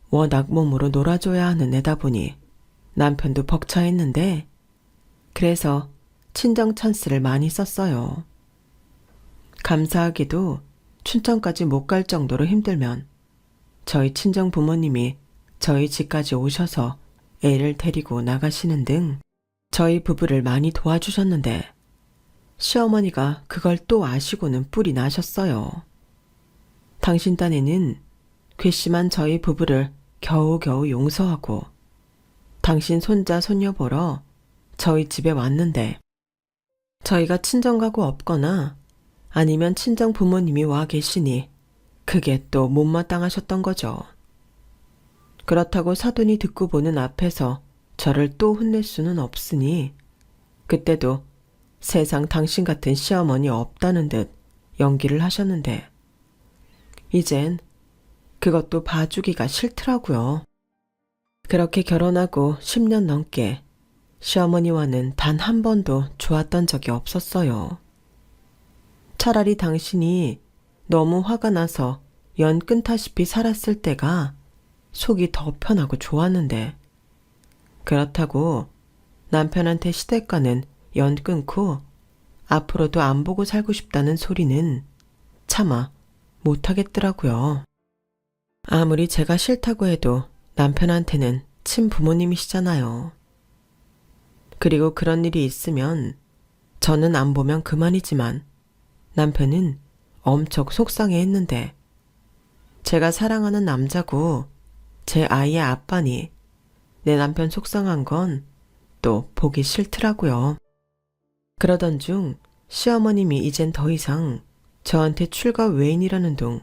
워낙 몸으로 놀아줘야 하는 애다 보니 남편도 벅차했는데 그래서 친정 찬스를 많이 썼어요. 감사하게도 춘천까지 못 갈 정도로 힘들면 저희 친정 부모님이 저희 집까지 오셔서 애를 데리고 나가시는 등 저희 부부를 많이 도와주셨는데 시어머니가 그걸 또 아시고는 뿔이 나셨어요. 당신 딴에는 괘씸한 저희 부부를 겨우겨우 용서하고 당신 손자 손녀 보러 저희 집에 왔는데 저희가 친정가고 없거나 아니면 친정 부모님이 와 계시니 그게 또 못마땅하셨던 거죠. 그렇다고 사돈이 듣고 보는 앞에서 저를 또 혼낼 수는 없으니 그때도 세상 당신 같은 시어머니 없다는 듯 연기를 하셨는데 이젠 그것도 봐주기가 싫더라고요. 그렇게 결혼하고 10년 넘게 시어머니와는 단 한 번도 좋았던 적이 없었어요. 차라리 당신이 너무 화가 나서 연 끊다시피 살았을 때가 속이 더 편하고 좋았는데 그렇다고 남편한테 시댁과는 연 끊고 앞으로도 안 보고 살고 싶다는 소리는 차마 못하겠더라고요. 아무리 제가 싫다고 해도 남편한테는 친부모님이시잖아요. 그리고 그런 일이 있으면 저는 안 보면 그만이지만 남편은 엄청 속상해 했는데 제가 사랑하는 남자고 제 아이의 아빠니 내 남편 속상한 건 또 보기 싫더라고요. 그러던 중 시어머님이 이젠 더 이상 저한테 출가 외인이라는 둥,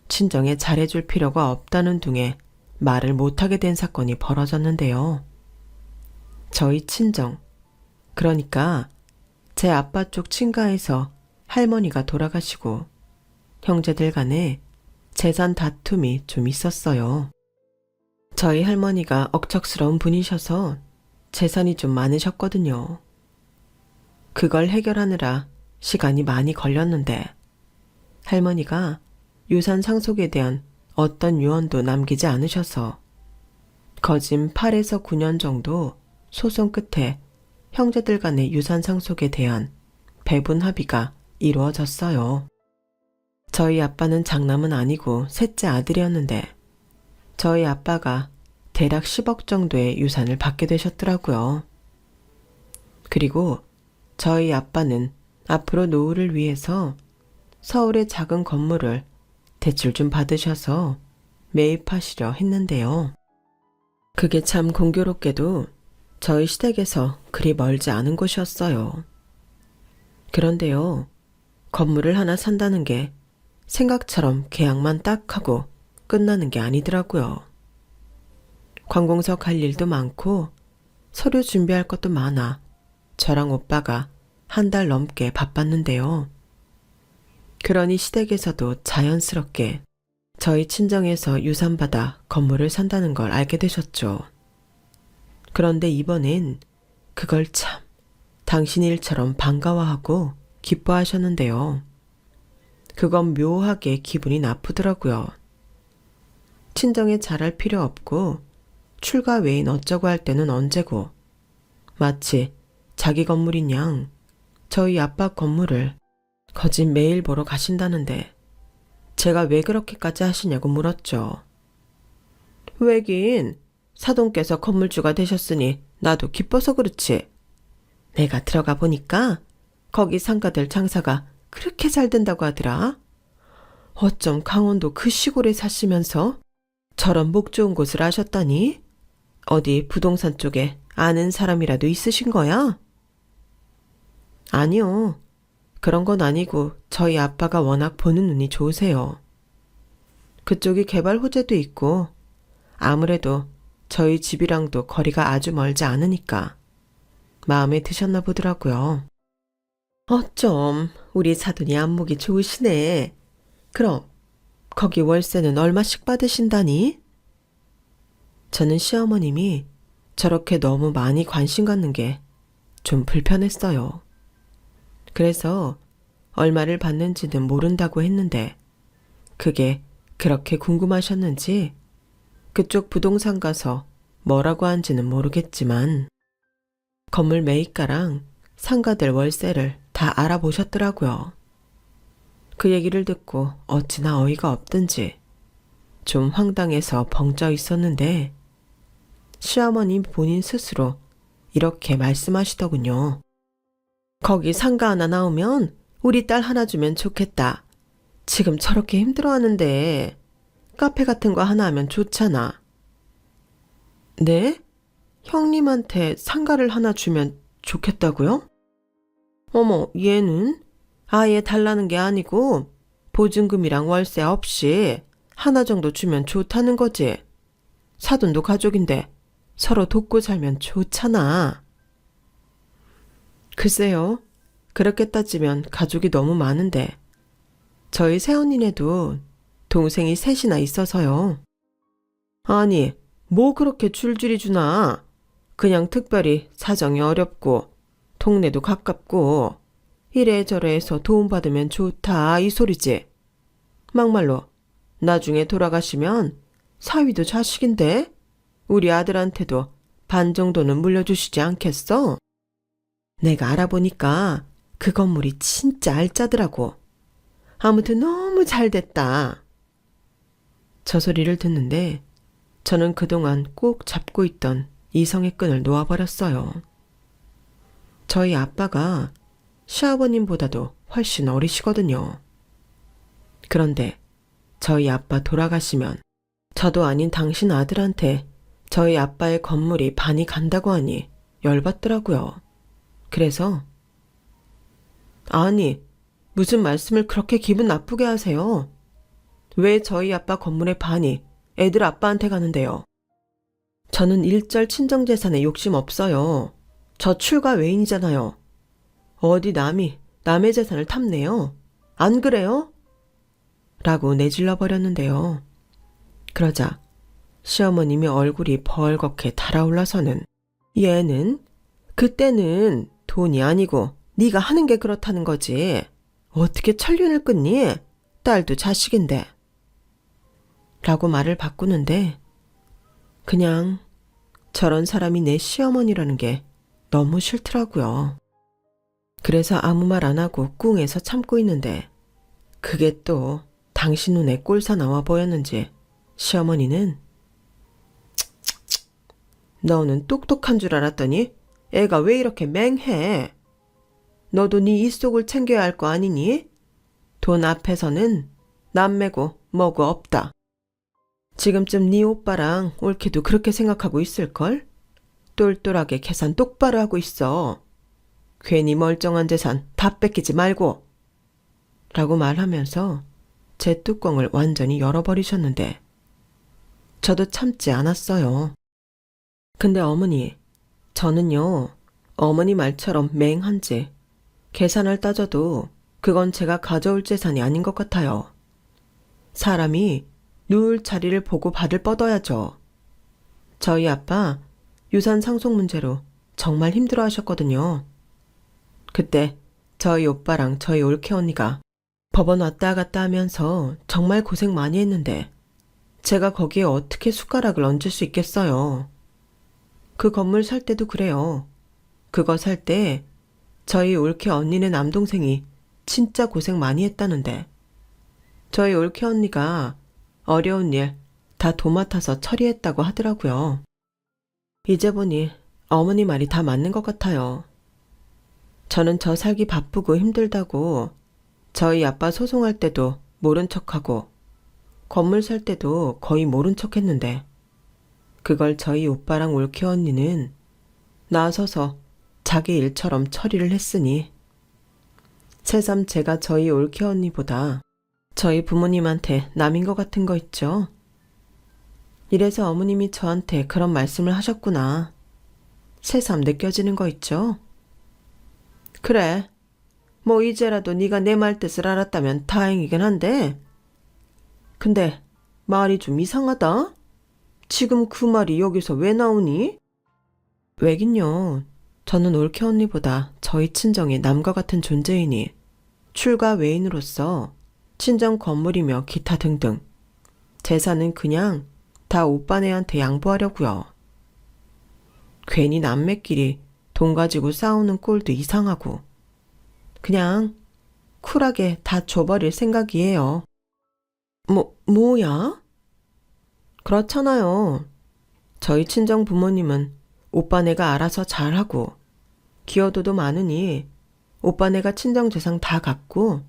친정에 잘해줄 필요가 없다는 둥에 말을 못하게 된 사건이 벌어졌는데요. 저희 친정, 그러니까 제 아빠 쪽 친가에서 할머니가 돌아가시고 형제들 간에 재산 다툼이 좀 있었어요. 저희 할머니가 억척스러운 분이셔서 재산이 좀 많으셨거든요. 그걸 해결하느라 시간이 많이 걸렸는데 할머니가 유산 상속에 대한 어떤 유언도 남기지 않으셔서 거진 8에서 9년 정도 소송 끝에 형제들 간의 유산 상속에 대한 배분 합의가 이루어졌어요. 저희 아빠는 장남은 아니고 셋째 아들이었는데 저희 아빠가 대략 10억 정도의 유산을 받게 되셨더라고요. 그리고 저희 아빠는 앞으로 노후를 위해서 서울의 작은 건물을 대출 좀 받으셔서 매입하시려 했는데요. 그게 참 공교롭게도 저희 시댁에서 그리 멀지 않은 곳이었어요. 그런데요, 건물을 하나 산다는 게 생각처럼 계약만 딱 하고 끝나는 게 아니더라고요. 관공서 갈 일도 많고 서류 준비할 것도 많아 저랑 오빠가 한 달 넘게 바빴는데요. 그러니 시댁에서도 자연스럽게 저희 친정에서 유산받아 건물을 산다는 걸 알게 되셨죠. 그런데 이번엔 그걸 참 당신 일처럼 반가워하고 기뻐하셨는데요. 그건 묘하게 기분이 나쁘더라고요. 친정에 잘할 필요 없고 출가 외인 어쩌고 할 때는 언제고 마치 자기 건물인 양 저희 아빠 건물을 거짓 매일 보러 가신다는데 제가 왜 그렇게까지 하시냐고 물었죠. 왜긴 사돈께서 건물주가 되셨으니 나도 기뻐서 그렇지. 내가 들어가 보니까 거기 상가들 장사가 그렇게 잘 된다고 하더라. 어쩜 강원도 그 시골에 사시면서 저런 목 좋은 곳을 아셨다니? 어디 부동산 쪽에 아는 사람이라도 있으신 거야? 아니요. 그런 건 아니고 저희 아빠가 워낙 보는 눈이 좋으세요. 그쪽이 개발 호재도 있고 아무래도 저희 집이랑도 거리가 아주 멀지 않으니까 마음에 드셨나 보더라고요. 어쩜 우리 사돈이 안목이 좋으시네. 그럼 거기 월세는 얼마씩 받으신다니? 저는 시어머님이 저렇게 너무 많이 관심 갖는 게 좀 불편했어요. 그래서 얼마를 받는지는 모른다고 했는데 그게 그렇게 궁금하셨는지 그쪽 부동산 가서 뭐라고 한지는 모르겠지만 건물 매입가랑 상가들 월세를 다 알아보셨더라고요. 그 얘기를 듣고 어찌나 어이가 없든지 좀 황당해서 벙쪄 있었는데 시어머님 본인 스스로 이렇게 말씀하시더군요. 거기 상가 하나 나오면 우리 딸 하나 주면 좋겠다. 지금 저렇게 힘들어하는데 카페 같은 거 하나 하면 좋잖아. 네? 형님한테 상가를 하나 주면 좋겠다고요? 어머, 얘는 아예 달라는 게 아니고 보증금이랑 월세 없이 하나 정도 주면 좋다는 거지. 사돈도 가족인데 서로 돕고 살면 좋잖아. 글쎄요. 그렇게 따지면 가족이 너무 많은데 저희 새언니네도 동생이 셋이나 있어서요. 아니, 뭐 그렇게 줄줄이 주나. 그냥 특별히 사정이 어렵고 동네도 가깝고 이래저래 해서 도움받으면 좋다 이 소리지. 막말로 나중에 돌아가시면 사위도 자식인데 우리 아들한테도 반 정도는 물려주시지 않겠어? 내가 알아보니까 그 건물이 진짜 알짜더라고. 아무튼 너무 잘 됐다. 저 소리를 듣는데 저는 그동안 꼭 잡고 있던 이성의 끈을 놓아버렸어요. 저희 아빠가 시아버님보다도 훨씬 어리시거든요. 그런데 저희 아빠 돌아가시면 저도 아닌 당신 아들한테 저희 아빠의 건물이 반이 간다고 하니 열받더라고요. 그래서 아니, 무슨 말씀을 그렇게 기분 나쁘게 하세요? 왜 저희 아빠 건물의 반이 애들 아빠한테 가는데요? 저는 일절 친정재산에 욕심 없어요. 저 출가 외인이잖아요. 어디 남이 남의 재산을 탐내요? 안 그래요? 라고 내질러 버렸는데요. 그러자 시어머님의 얼굴이 벌겋게 달아올라서는 얘는 그때는 돈이 아니고 네가 하는 게 그렇다는 거지. 어떻게 천륜을 끊니? 딸도 자식인데. 라고 말을 바꾸는데 그냥 저런 사람이 내 시어머니라는 게 너무 싫더라고요. 그래서 아무 말 안 하고 꿍해서 참고 있는데 그게 또 당신 눈에 꼴사 나와 보였는지 시어머니는 너는 똑똑한 줄 알았더니 애가 왜 이렇게 맹해? 너도 네 입속을 챙겨야 할 거 아니니? 돈 앞에서는 남매고 뭐고 없다. 지금쯤 네 오빠랑 옳게도 그렇게 생각하고 있을걸? 똘똘하게 계산 똑바로 하고 있어. 괜히 멀쩡한 재산 다 뺏기지 말고. 라고 말하면서 제 뚜껑을 완전히 열어버리셨는데 저도 참지 않았어요. 근데 어머니, 저는요, 어머니 말처럼 맹한지 계산을 따져도 그건 제가 가져올 재산이 아닌 것 같아요. 사람이 누울 자리를 보고 발을 뻗어야죠. 저희 아빠 유산 상속 문제로 정말 힘들어 하셨거든요. 그때 저희 오빠랑 저희 올케 언니가 법원 왔다 갔다 하면서 정말 고생 많이 했는데 제가 거기에 어떻게 숟가락을 얹을 수 있겠어요. 그 건물 살 때도 그래요. 그거 살 때 저희 올케 언니네 남동생이 진짜 고생 많이 했다는데 저희 올케 언니가 어려운 일 다 도맡아서 처리했다고 하더라고요. 이제 보니 어머니 말이 다 맞는 것 같아요. 저는 저 살기 바쁘고 힘들다고 저희 아빠 소송할 때도 모른 척하고 건물 살 때도 거의 모른 척했는데 그걸 저희 오빠랑 올케 언니는 나서서 자기 일처럼 처리를 했으니 새삼 제가 저희 올케 언니보다 저희 부모님한테 남인 것 같은 거 있죠? 이래서 어머님이 저한테 그런 말씀을 하셨구나. 새삼 느껴지는 거 있죠? 그래, 뭐 이제라도 네가 내 말 뜻을 알았다면 다행이긴 한데 근데 말이 좀 이상하다? 지금 그 말이 여기서 왜 나오니? 왜긴요. 저는 올케 언니보다 저희 친정이 남과 같은 존재이니 출가 외인으로서 친정 건물이며 기타 등등 재산은 그냥 다 오빠네한테 양보하려고요. 괜히 남매끼리 돈 가지고 싸우는 꼴도 이상하고 그냥 쿨하게 다 줘버릴 생각이에요. 뭐야? 그렇잖아요. 저희 친정 부모님은 오빠네가 알아서 잘하고 기여도도 많으니 오빠네가 친정재산 다 갖고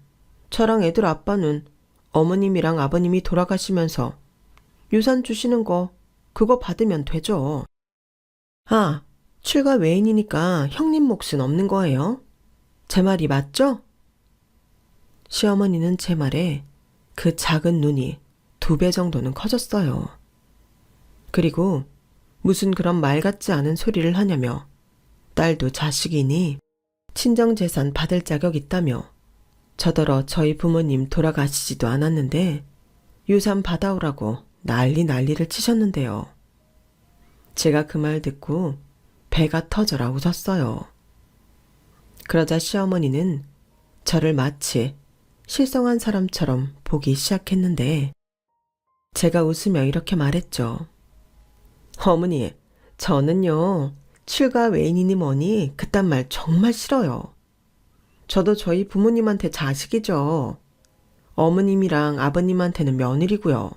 저랑 애들 아빠는 어머님이랑 아버님이 돌아가시면서 유산 주시는 거 그거 받으면 되죠. 아, 출가 외인이니까 형님 몫은 없는 거예요? 제 말이 맞죠? 시어머니는 제 말에 그 작은 눈이 2배 정도는 커졌어요. 그리고 무슨 그런 말 같지 않은 소리를 하냐며 딸도 자식이니 친정재산 받을 자격 있다며 저더러 저희 부모님 돌아가시지도 않았는데 유산 받아오라고 난리를 치셨는데요. 제가 그 말 듣고 배가 터져라 웃었어요. 그러자 시어머니는 저를 마치 실성한 사람처럼 보기 시작했는데 제가 웃으며 이렇게 말했죠. 어머니, 저는요 출가 외인이니 뭐니 그딴 말 정말 싫어요. 저도 저희 부모님한테 자식이죠. 어머님이랑 아버님한테는 며느리고요.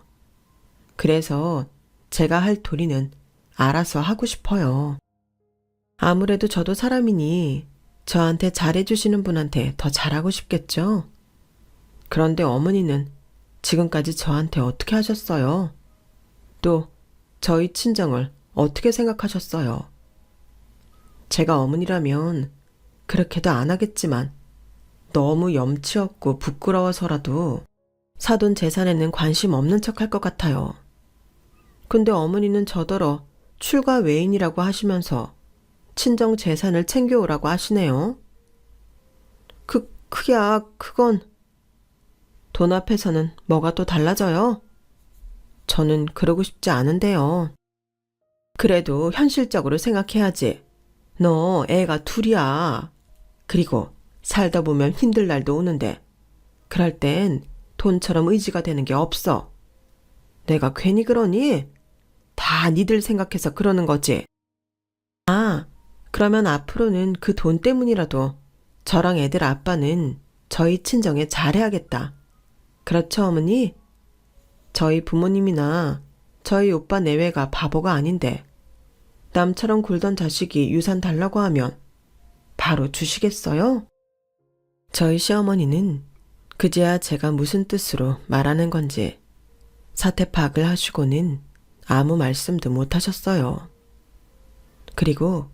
그래서 제가 할 도리는 알아서 하고 싶어요. 아무래도 저도 사람이니 저한테 잘해주시는 분한테 더 잘하고 싶겠죠? 그런데 어머니는 지금까지 저한테 어떻게 하셨어요? 또 저희 친정을 어떻게 생각하셨어요? 제가 어머니라면 그렇게도 안 하겠지만 너무 염치 없고 부끄러워서라도 사돈 재산에는 관심 없는 척 할 것 같아요. 근데 어머니는 저더러 출가 외인이라고 하시면서 친정 재산을 챙겨오라고 하시네요. 그건 돈 앞에서는 뭐가 또 달라져요? 저는 그러고 싶지 않은데요. 그래도 현실적으로 생각해야지. 너 애가 둘이야. 그리고 살다 보면 힘들 날도 오는데 그럴 땐 돈처럼 의지가 되는 게 없어. 내가 괜히 그러니? 다 니들 생각해서 그러는 거지. 아, 그러면 앞으로는 그 돈 때문이라도 저랑 애들 아빠는 저희 친정에 잘해야겠다. 그렇죠, 어머니? 저희 부모님이나 저희 오빠 내외가 바보가 아닌데 남처럼 굴던 자식이 유산 달라고 하면 바로 주시겠어요? 저희 시어머니는 그제야 제가 무슨 뜻으로 말하는 건지 사태 파악을 하시고는 아무 말씀도 못 하셨어요. 그리고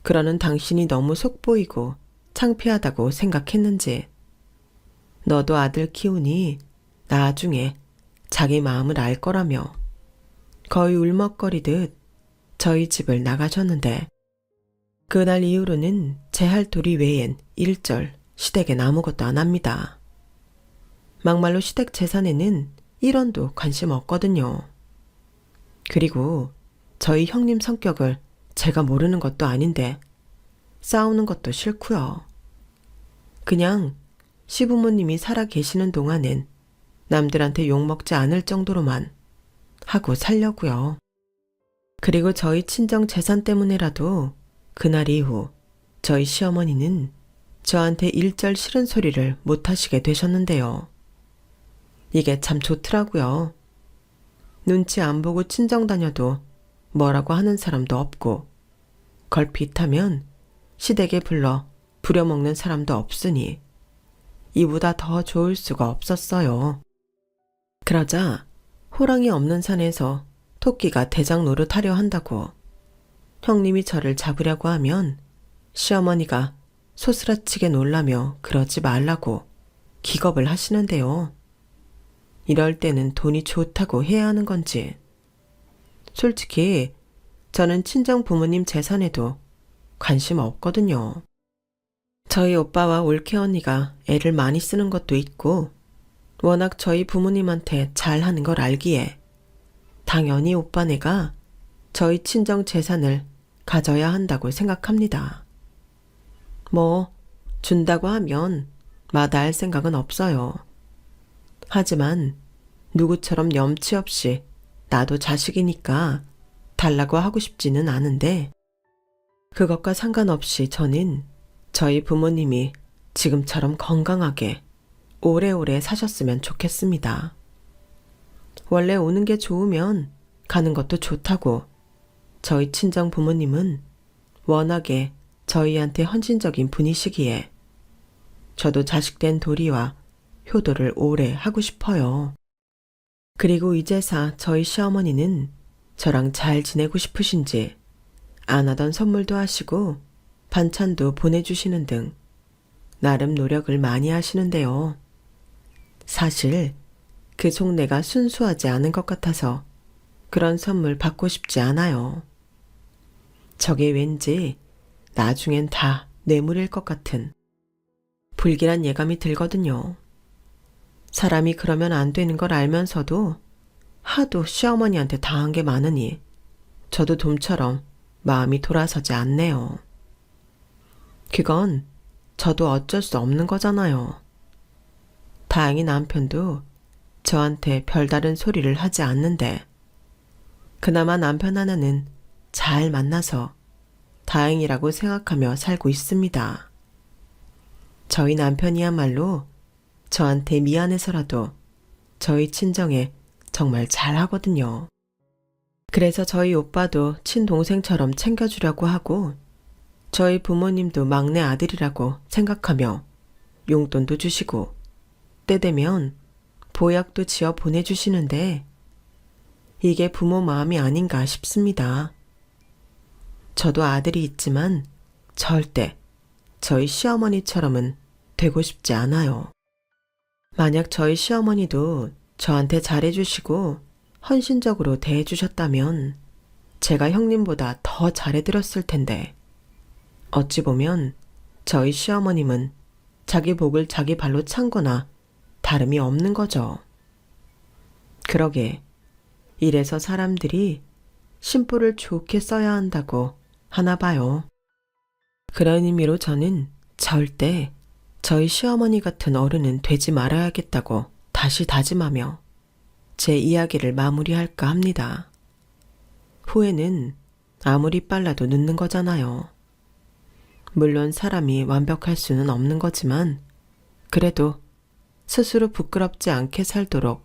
그러는 당신이 너무 속보이고 창피하다고 생각했는지 너도 아들 키우니 나중에 자기 마음을 알 거라며 거의 울먹거리듯 저희 집을 나가셨는데 그날 이후로는 제 할 도리 외엔 일절 시댁엔 아무것도 안 합니다. 막말로 시댁 재산에는 1원도 관심 없거든요. 그리고 저희 형님 성격을 제가 모르는 것도 아닌데 싸우는 것도 싫고요. 그냥 시부모님이 살아 계시는 동안엔 남들한테 욕먹지 않을 정도로만 하고 살려고요. 그리고 저희 친정 재산 때문에라도 그날 이후 저희 시어머니는 저한테 일절 싫은 소리를 못 하시게 되셨는데요. 이게 참 좋더라고요. 눈치 안 보고 친정 다녀도 뭐라고 하는 사람도 없고 걸핏하면 시댁에 불러 부려먹는 사람도 없으니 이보다 더 좋을 수가 없었어요. 그러자 호랑이 없는 산에서 토끼가 대장 노릇하려 한다고 형님이 저를 잡으려고 하면 시어머니가 소스라치게 놀라며 그러지 말라고 기겁을 하시는데요. 이럴 때는 돈이 좋다고 해야 하는 건지. 솔직히 저는 친정 부모님 재산에도 관심 없거든요. 저희 오빠와 올케 언니가 애를 많이 쓰는 것도 있고 워낙 저희 부모님한테 잘하는 걸 알기에 당연히 오빠네가 저희 친정 재산을 가져야 한다고 생각합니다. 뭐 준다고 하면 마다할 생각은 없어요. 하지만 누구처럼 염치 없이 나도 자식이니까 달라고 하고 싶지는 않은데 그것과 상관없이 저는 저희 부모님이 지금처럼 건강하게 오래오래 사셨으면 좋겠습니다. 원래 오는 게 좋으면 가는 것도 좋다고 저희 친정 부모님은 워낙에 저희한테 헌신적인 분이시기에 저도 자식된 도리와 효도를 오래 하고 싶어요. 그리고 이제사 저희 시어머니는 저랑 잘 지내고 싶으신지 안 하던 선물도 하시고 반찬도 보내주시는 등 나름 노력을 많이 하시는데요. 사실 그 속내가 순수하지 않은 것 같아서 그런 선물 받고 싶지 않아요. 저게 왠지 나중엔 다 뇌물일 것 같은 불길한 예감이 들거든요. 사람이 그러면 안 되는 걸 알면서도 하도 시어머니한테 당한 게 많으니 저도 좀처럼 마음이 돌아서지 않네요. 그건 저도 어쩔 수 없는 거잖아요. 다행히 남편도 저한테 별다른 소리를 하지 않는데 그나마 남편 하나는 잘 만나서 다행이라고 생각하며 살고 있습니다. 저희 남편이야말로 저한테 미안해서라도 저희 친정에 정말 잘하거든요. 그래서 저희 오빠도 친동생처럼 챙겨주려고 하고 저희 부모님도 막내 아들이라고 생각하며 용돈도 주시고 때 되면 보약도 지어 보내주시는데 이게 부모 마음이 아닌가 싶습니다. 저도 아들이 있지만 절대 저희 시어머니처럼은 되고 싶지 않아요. 만약 저희 시어머니도 저한테 잘해주시고 헌신적으로 대해주셨다면 제가 형님보다 더 잘해드렸을 텐데 어찌 보면 저희 시어머님은 자기 복을 자기 발로 찬 거나 다름이 없는 거죠. 그러게 이래서 사람들이 심보를 좋게 써야 한다고 하나 봐요. 그런 의미로 저는 절대 저희 시어머니 같은 어른은 되지 말아야겠다고 다시 다짐하며 제 이야기를 마무리할까 합니다. 후회는 아무리 빨라도 늦는 거잖아요. 물론 사람이 완벽할 수는 없는 거지만 그래도 스스로 부끄럽지 않게 살도록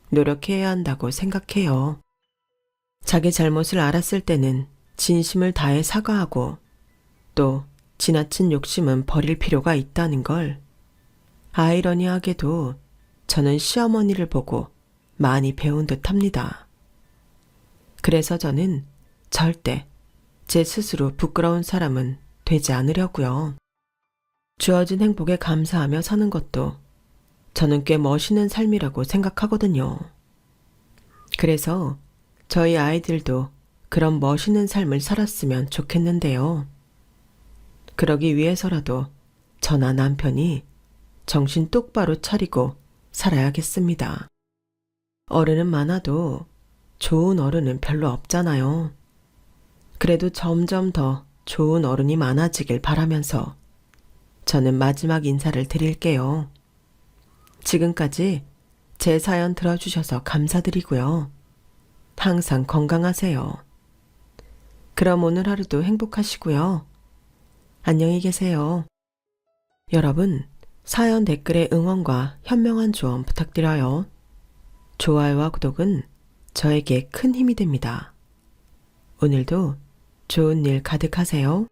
노력해야 한다고 생각해요. 자기 잘못을 알았을 때는 진심을 다해 사과하고 또 지나친 욕심은 버릴 필요가 있다는 걸 아이러니하게도 저는 시어머니를 보고 많이 배운 듯 합니다. 그래서 저는 절대 제 스스로 부끄러운 사람은 되지 않으려고요. 주어진 행복에 감사하며 사는 것도 저는 꽤 멋있는 삶이라고 생각하거든요. 그래서 저희 아이들도 그런 멋있는 삶을 살았으면 좋겠는데요. 그러기 위해서라도 저나 남편이 정신 똑바로 차리고 살아야겠습니다. 어른은 많아도 좋은 어른은 별로 없잖아요. 그래도 점점 더 좋은 어른이 많아지길 바라면서 저는 마지막 인사를 드릴게요. 지금까지 제 사연 들어주셔서 감사드리고요. 항상 건강하세요. 그럼 오늘 하루도 행복하시고요. 안녕히 계세요. 여러분, 사연 댓글에 응원과 현명한 조언 부탁드려요. 좋아요와 구독은 저에게 큰 힘이 됩니다. 오늘도 좋은 일 가득하세요.